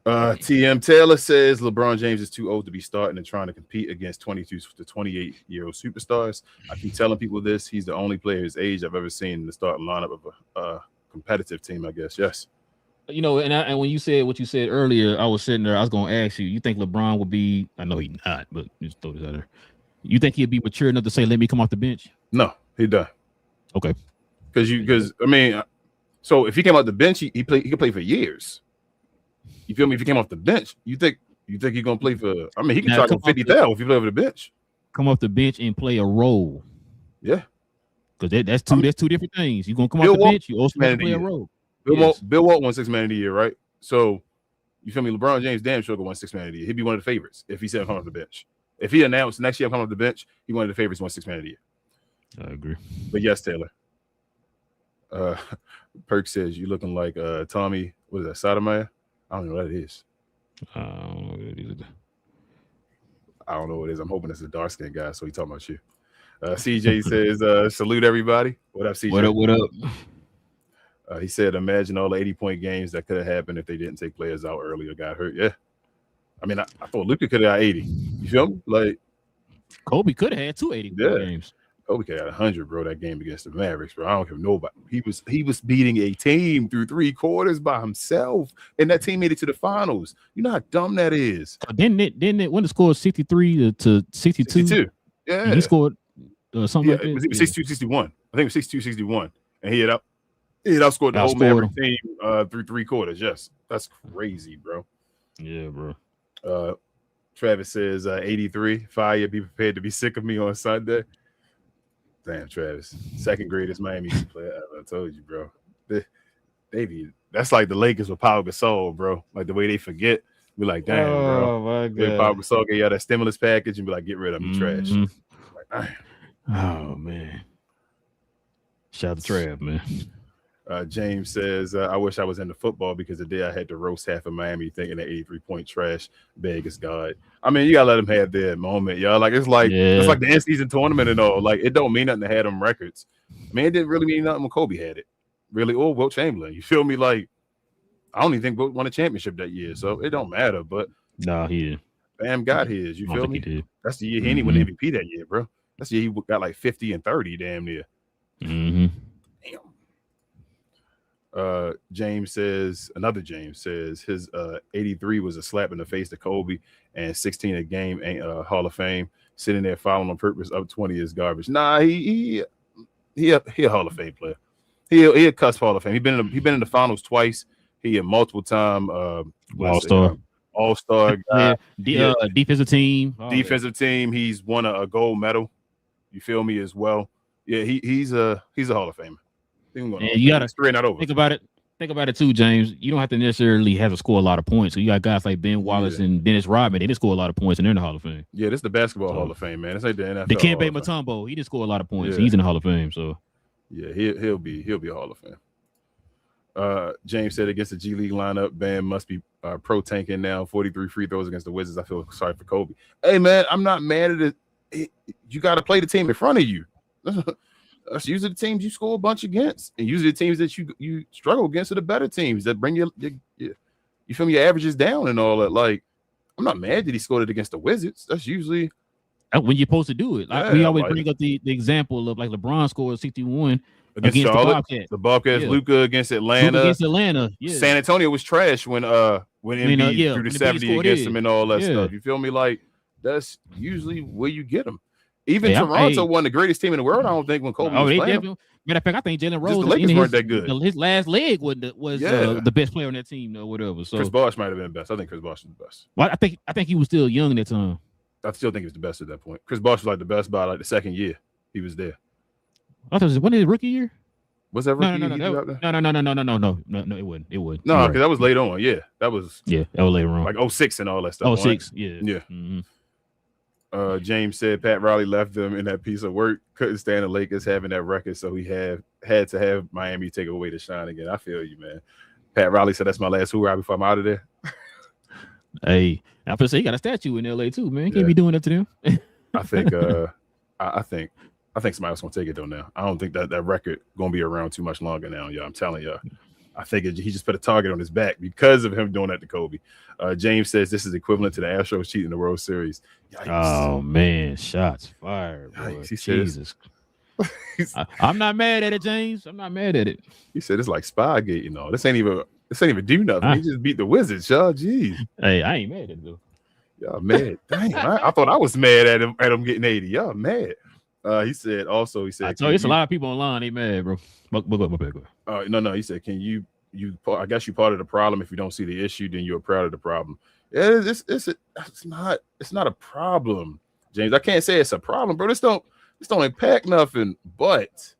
TM Taylor says LeBron James is too old to be starting and trying to compete against 22 to 28-year-old superstars. I keep telling people this. He's the only player his age I've ever seen in the starting lineup of a competitive team, I guess. Yes. You know, and when you said what you said earlier, I was sitting there. I was going to ask you, you think LeBron would be, I know he's not, but just throw this out there. You think he'd be mature enough to say, let me come off the bench? No, he done. Okay. Because I mean, so if he came off the bench, he could play for years. You feel me? If he came off the bench, you think he's gonna play for? I mean, he can try to 50,000 if he play over the bench. Come off the bench and play a role. Yeah, because that's two different things. You're gonna come off the bench, you also have to play a role. Bill Walton won 6 Man of the Year, right? So you feel me? LeBron James damn sure won 6 Man of the Year. He'd be one of the favorites if he said come off the bench. If he announced next year I'm coming off the bench, he one of the favorites, won 6 man of the year. I agree. But yes, Taylor. Perk says you looking like Tommy. What is that? Sotomayor? I don't know what that is. I don't know what it is. I don't know what it is. I'm hoping it's a dark skinned guy, so he talking about you. CJ says, salute everybody. What up, CJ? What up? He said, imagine all the 80-point games that could have happened if they didn't take players out early or got hurt. Yeah. I mean, I thought Luka could have got 80. You feel me? Like Kobe could have had 280 games. Kobe could have had 100, bro, that game against the Mavericks, bro. I don't care nobody. He was beating a team through 3 quarters by himself, and that team made it to the finals. You know how dumb that is. Didn't it when it scored 63 to 62? 62. Yeah. And he scored something like that. It was 62-61. I think it was 62-61. And he had outscored the whole Maverick team through 3 quarters. Yes. That's crazy, bro. Yeah, bro. Travis says 83. Fire, be prepared to be sick of me on Sunday. Damn, Travis. Second greatest Miami player ever. I told you, bro. That's like the Lakers with Pau Gasol, bro. Like the way they forget. Be like, damn, bro. Oh, my God. Pau Gasol gave y'all that stimulus package and be like, get rid of me, trash. Like, oh, man. Shout out to Trav, man. James says, I wish I was into football because the day I had to roast half of Miami thinking that 83-point trash bag is God. I mean, you gotta let them have their moment, y'all. Like it's like the end season tournament and all. Like it don't mean nothing to have them records. I mean, it didn't really mean nothing when Kobe had it, really, or Wilt Chamberlain. You feel me? Like I don't even think Wilt won a championship that year, so it don't matter. But nah, he did. Bam got his. You feel me? He did. That's the year he didn't win MVP that year, bro. That's the year he got like 50 and 30, damn near. Mm-hmm. James says his 83 was a slap in the face to Kobe, and 16 a game ain't Hall of Fame. Sitting there fouling on purpose up 20 is garbage. Nah, he a Hall of Fame player. He a cusp Hall of Fame. He been in the finals twice. He a multiple time all-star guy. Defensive team. Defensive team. He's won a gold medal. You feel me as well. Yeah, he's a Hall of Famer. And you gotta think about it too, James. You don't have to necessarily have to score a lot of points. So you got guys like Ben Wallace and Dennis Rodman. They didn't score a lot of points, and they're in the Hall of Fame. Yeah, this is the basketball Hall of Fame, man. It's like the NFL. The Kembe Mutombo, he didn't score a lot of points. He's in the Hall of Fame. So yeah, he'll be a Hall of Fame. James said against the G League lineup, Bam must be pro tanking now. 43 free throws against the Wizards. I feel sorry for Kobe. Hey man, I'm not mad at it. You got to play the team in front of you. That's usually the teams you score a bunch against, and usually the teams that you struggle against are the better teams that bring you feel me, your averages down and all that. Like, I'm not mad that he scored it against the Wizards. That's usually when you're supposed to do it. Like, we always bring up the example of like LeBron scored 61 against Charlotte, the Bobcats. Luka against Atlanta. Yeah. San Antonio was trash when Embiid threw the 70 against him and all that stuff. You feel me? Like that's usually where you get them. Even Toronto won the greatest team in the world. I don't think when Kobe was playing. Matter of fact, I think Jalen Rose. The Lakers weren't that good. His last leg was the best player on that team or whatever. So Chris Bosh might have been best. I think Chris Bosh was the best. Well, I think he was still young at that time. I still think he was the best at that point. Chris Bosh was like the best by like the second year he was there. I thought it was his rookie year. Was that rookie? No, it wasn't. It wasn't. No, because that was late on. Yeah, that was later on. Like 06 and all that stuff. 06, yeah. Mm-hmm. James said Pat Riley left them in that piece of work. Couldn't stand the Lakers having that record, so he had to have Miami take away the shine again. I feel you, man. Pat Riley said that's my last hoorah before I'm out of there. Hey, I feel say he got a statue in LA too, man. Can't be doing that to them. I think I think somebody else gonna take it though now. I don't think that record gonna be around too much longer now, y'all. I'm telling y'all. I think he just put a target on his back because of him doing that to Kobe. James says this is equivalent to the Astros cheating the World Series. Yikes. Oh man, shots fired. Boy. Jesus. I'm not mad at it, James. I'm not mad at it. He said it's like Spygate, you know. This ain't even do nothing. He just beat the Wizards, y'all. Jeez. Hey, I ain't mad at it though. Y'all mad. Dang, I thought I was mad at him getting 80. Y'all mad. He said I told you it's a lot of people online. They mad, bro. No. He said, can you? I guess you part of the problem. If you don't see the issue, then you're proud of the problem. Yeah, it's not a problem, James. I can't say it's a problem, bro. This don't impact nothing. But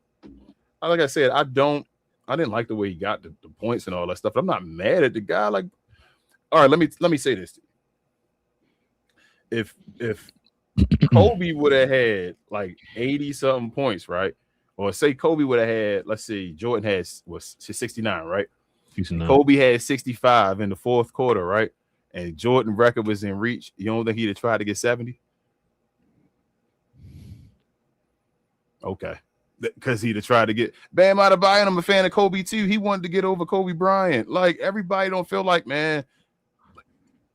like I said, I didn't like the way he got the points and all that stuff. I'm not mad at the guy. Like, all right, let me say this. If Kobe would have had like 80 something points, right? Or say Kobe would have had, let's see, Jordan was 69, right? Kobe had 65 in the fourth quarter, right? And Jordan record was in reach. You don't think he'd have tried to get 70? Okay. Because he'd have tried to get Bam Adebayo. I'm a fan of Kobe too. He wanted to get over Kobe Bryant. Like, everybody don't feel like, man,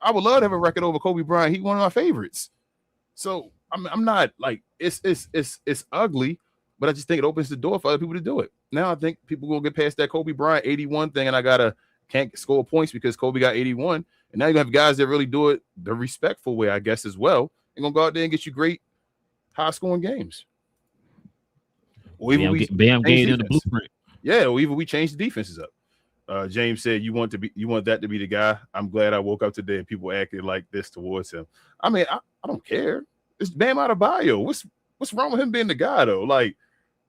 I would love to have a record over Kobe Bryant. He's one of my favorites. So I'm not like it's ugly, but I just think it opens the door for other people to do it. Now I think people gonna get past that Kobe Bryant 81 thing, and can't score points because Kobe got 81. And now you have guys that really do it the respectful way, I guess, as well. And gonna go out there and get you great high scoring games. Or even Bam gave them the blueprint. Yeah, or even we change the defenses up. James said you want that to be the guy. I'm glad I woke up today and people acted like this towards him. I mean, I don't care. It's Bam Adebayo. What's wrong with him being the guy though? Like,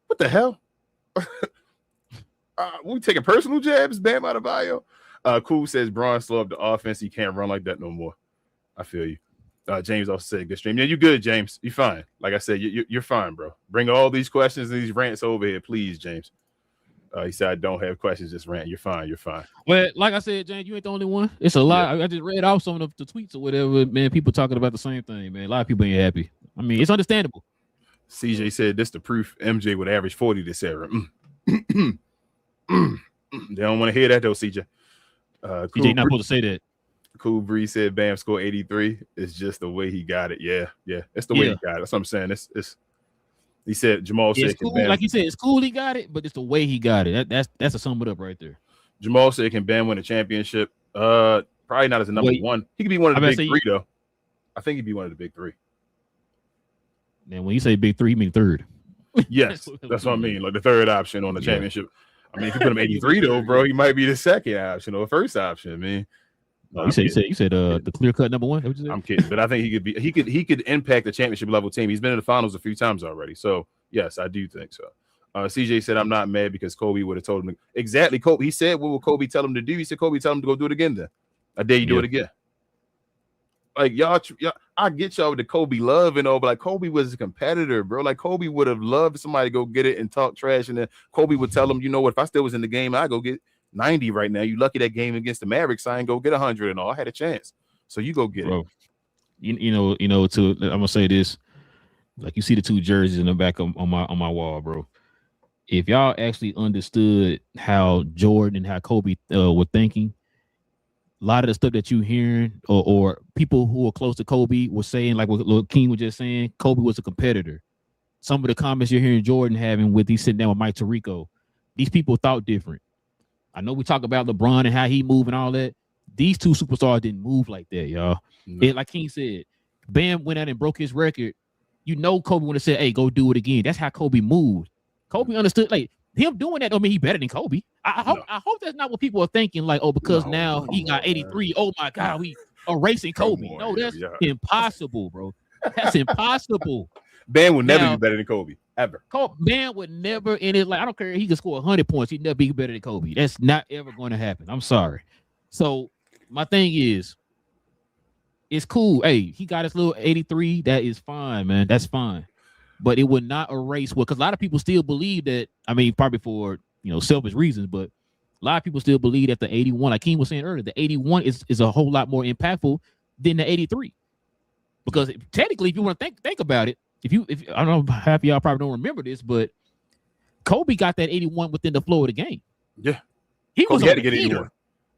what the hell? We taking personal jabs, Bam Adebayo. Cool says Braun slow up the offense. He can't run like that no more. I feel you. James also said good stream. Yeah, you good, James. You fine. Like I said, you're fine, bro. Bring all these questions and these rants over here, please, James. He said I don't have questions, just rant. You're fine. You're fine. Well, like I said, James, you ain't the only one. It's a lot. Yeah. I just read off some of the tweets or whatever, man. People talking about the same thing, man. A lot of people ain't happy. I mean, it's understandable. CJ said this the proof MJ would average 40 this era. They don't want to hear that though, CJ. CJ not supposed to say that. Cool Breeze said Bam scored 83. It's just the way he got it. Yeah. It's the way he got it. That's what I'm saying. It's he said Jamal said it's cool. Like he said, it's cool he got it, but it's the way he got it. That's a sum it up right there. Jamal said, can Bam win a championship? Probably not as a number one. He could be one of the big three, though. I think he'd be one of the big three. Man, when you say big three, you mean third. Yes, that's what I mean. Like the third option on the championship. I mean, if you put him 83 though, bro, he might be the second option or first option. I mean, you said the clear cut number one. I'm kidding, but I think he could impact the championship level team. He's been in the finals a few times already, so yes, I do think so. CJ said I'm not mad because Kobe would have told him exactly. Kobe, he said, what will Kobe tell him to do? He said, Kobe tell him to go do it again. Then I dare you do it again. Like y'all, I get y'all with the Kobe love and all, but like Kobe was a competitor, bro. Like Kobe would have loved somebody to go get it and talk trash, and then Kobe would tell him, you know what? If I still was in the game, I go get 90 right now. You lucky that game against the Mavericks, I ain't go get 100 and all. I had a chance, so you go get it. You know. I'm gonna say this, like you see the two jerseys in the back on my wall, bro. If y'all actually understood how Jordan and how Kobe were thinking. A lot of the stuff that you hearing or people who are close to Kobe were saying, like what King was just saying, Kobe was a competitor. Some of the comments you're hearing Jordan having with he's sitting down with Mike Tirico, these people thought different. I know we talk about LeBron and how he moved and all that. These two superstars didn't move like that, y'all. Like King said, Bam went out and broke his record. You know Kobe would have said, hey, go do it again. That's how Kobe moved. Kobe understood, like, him doing that don't mean he better than Kobe. I hope that's not what people are thinking. Like, because now he got 83. Oh my God, we erasing Kobe. No, that's impossible, bro. That's impossible. Bam would never be better than Kobe ever. Bam would never in his, like, I don't care. He could score 100 points. He'd never be better than Kobe. That's not ever going to happen. I'm sorry. So my thing is, it's cool. Hey, he got his little 83. That is fine, man. That's fine. But it would not erase because a lot of people still believe that. I mean, probably for selfish reasons, but a lot of people still believe that the 81, like King was saying earlier, the 81 is a whole lot more impactful than the 83. Because technically, if you want to think about it, if I don't know, half of y'all probably don't remember this, but Kobe got that 81 within the flow of the game. Yeah, he was had to get 81.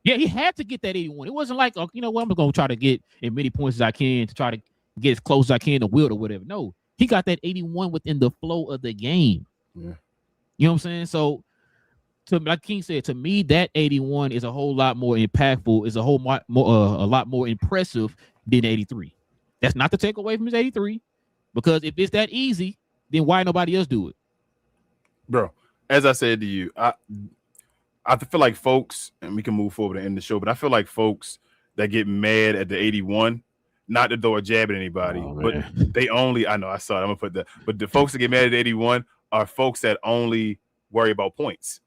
Yeah, he had to get that 81. It wasn't like, oh, you know what, I'm going to try to get as many points as I can to try to get as close as I can to Wilt or whatever. No. He got that 81 within the flow of the game. Yeah. You know what I'm saying? So, like King said, to me, that 81 is a whole lot more impactful, is a lot more impressive than 83. That's not to take away from his 83, because if it's that easy, then why nobody else do it? Bro, as I said to you, I feel like folks, and we can move forward and end the show, but I feel like folks that get mad at the 81, not to throw a jab at anybody, but they only, I know, I saw it, I'm going to put that, but the folks that get mad at 81 are folks that only worry about points.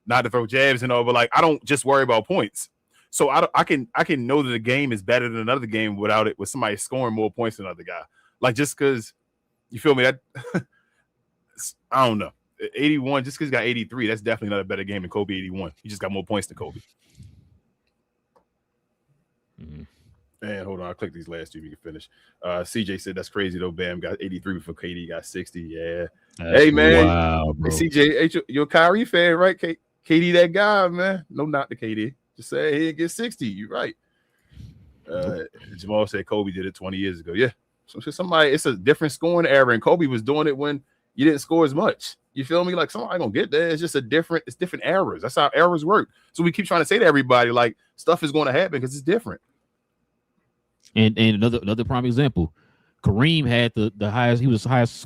Not to throw jabs and all, but like, I don't just worry about points. So I can know that the game is better than another game with somebody scoring more points than another guy. Like just because you feel me, that I don't know. 81, just because he got 83, that's definitely not a better game than Kobe 81. He just got more points than Kobe. Mm-hmm. And hold on, I'll click these last two. We can finish. CJ said that's crazy though. Bam got 83 before KD got 60. Yeah. That's hey man, wow, bro. Hey, CJ, hey, you're a Kyrie fan, right? KD that guy, man. No, not the KD. Just say he didn't get 60. You're right. Jamal said Kobe did it 20 years ago. Yeah. So somebody, it's a different scoring era, and Kobe was doing it when you didn't score as much. You feel me? Like somebody gonna get there. It's just it's different eras. That's how eras work. So we keep trying to say to everybody, like, stuff is going to happen because it's different. And another prime example, Kareem had the highest. He was the highest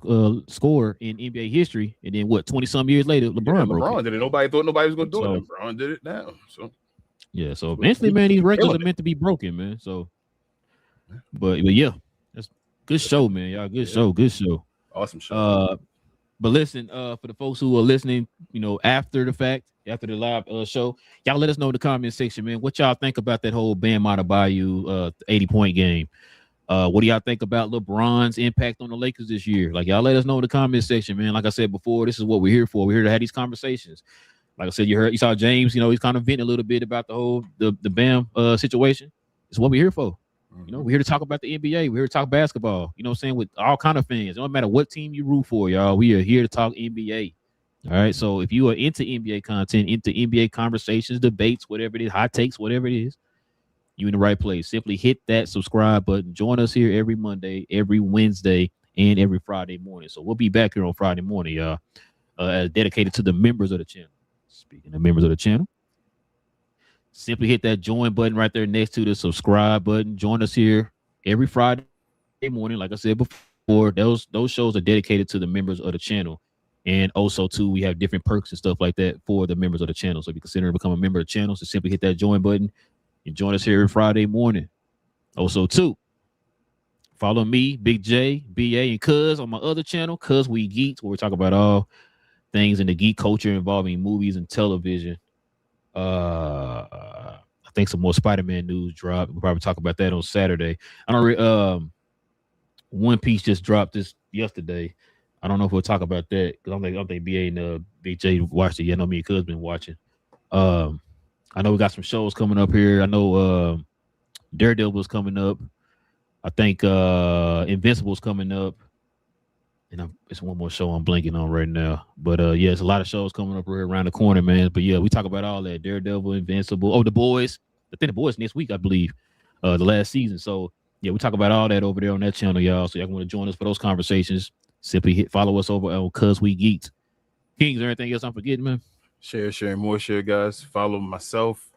scorer in NBA history, and then 20-some years later, LeBron did it. Nobody thought nobody was going to do it. LeBron did it now. So yeah. So eventually, man, these records are meant to be broken, man. So, but yeah, that's good show, man. Y'all, good show. Awesome show. But listen, for the folks who are listening, after the fact, after the live show, y'all let us know in the comment section, man, what y'all think about that whole Bam Adebayo 80-point game. What do y'all think about LeBron's impact on the Lakers this year? Like, y'all let us know in the comment section, man. Like I said before, this is what we're here for. We're here to have these conversations. Like I said, you saw James, he's kind of venting a little bit about the whole the Bam situation. It's what we're here for. We're here to talk about the NBA. We're here to talk basketball. You know what I'm saying? With all kind of fans. It don't matter what team you root for, y'all. We are here to talk NBA. All right. So if you are into NBA content, into NBA conversations, debates, whatever it is, hot takes, whatever it is, you're in the right place. Simply hit that subscribe button. Join us here every Monday, every Wednesday, and every Friday morning. So we'll be back here on Friday morning, y'all, dedicated to the members of the channel. Speaking of members of the channel, simply hit that join button right there next to the subscribe button. Join us here every Friday morning. Like I said before, those shows are dedicated to the members of the channel. And also, too, we have different perks and stuff like that for the members of the channel. So if you consider becoming a member of the channel, so simply hit that join button and join us here every Friday morning. Also, too, follow me, Big J, BA, and Cuz on my other channel, Cuz We Geeks, where we talk about all things in the geek culture involving movies and television. I think some more Spider-Man news dropped. We'll probably talk about that on Saturday. I don't One Piece just dropped this yesterday. I don't know if we'll talk about that because I don't think BA and Big J watched it yet. I know me and Cuz been watching. I know we got some shows coming up here. I know Daredevil's coming up. I think Invincible's coming up. And it's one more show I'm blanking on right now. But yeah, it's a lot of shows coming up right around the corner, man. But yeah, we talk about all that. Daredevil, Invincible. Oh, The Boys. I think The Boys next week, I believe. The last season. So yeah, we talk about all that over there on that channel, y'all. So y'all want to join us for those conversations. Simply follow us over on Cuz We Geeks. King, is there anything else I'm forgetting, man? Share, more share, guys. Follow myself,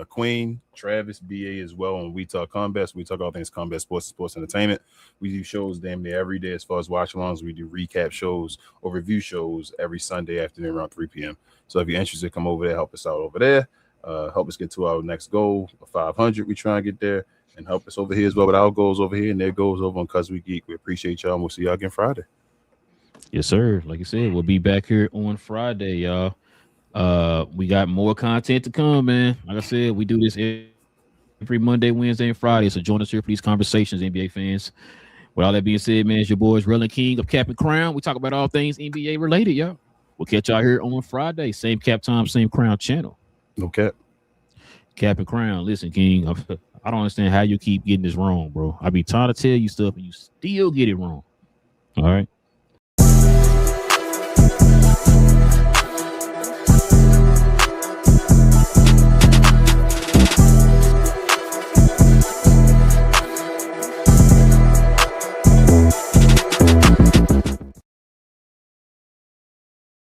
Queen, Travis, BA as well on We Talk Combat. We talk all things combat sports and sports entertainment. We do shows damn near every day as far as watch-alongs. We do recap shows or review shows every Sunday afternoon around 3 p.m. So if you're interested, come over there, help us out over there. Help us get to our next goal of 500. We try and get there, and help us over here as well with our goals over here and their goals over on Cuz We Geek. We appreciate y'all, and we'll see y'all again Friday. Yes, sir. Like I said, we'll be back here on Friday, y'all. We got more content to come, man. Like I said, we do this every Monday, Wednesday, and Friday. So join us here for these conversations, NBA fans. With all that being said, man, it's your boys Relle and King of Cap and Crown. We talk about all things NBA related, y'all. We'll catch y'all here on Friday. Same cap time, same crown channel. No cap. Cap and Crown. Listen, King, I don't understand how you keep getting this wrong, bro. I be trying to tell you stuff and you still get it wrong. All right.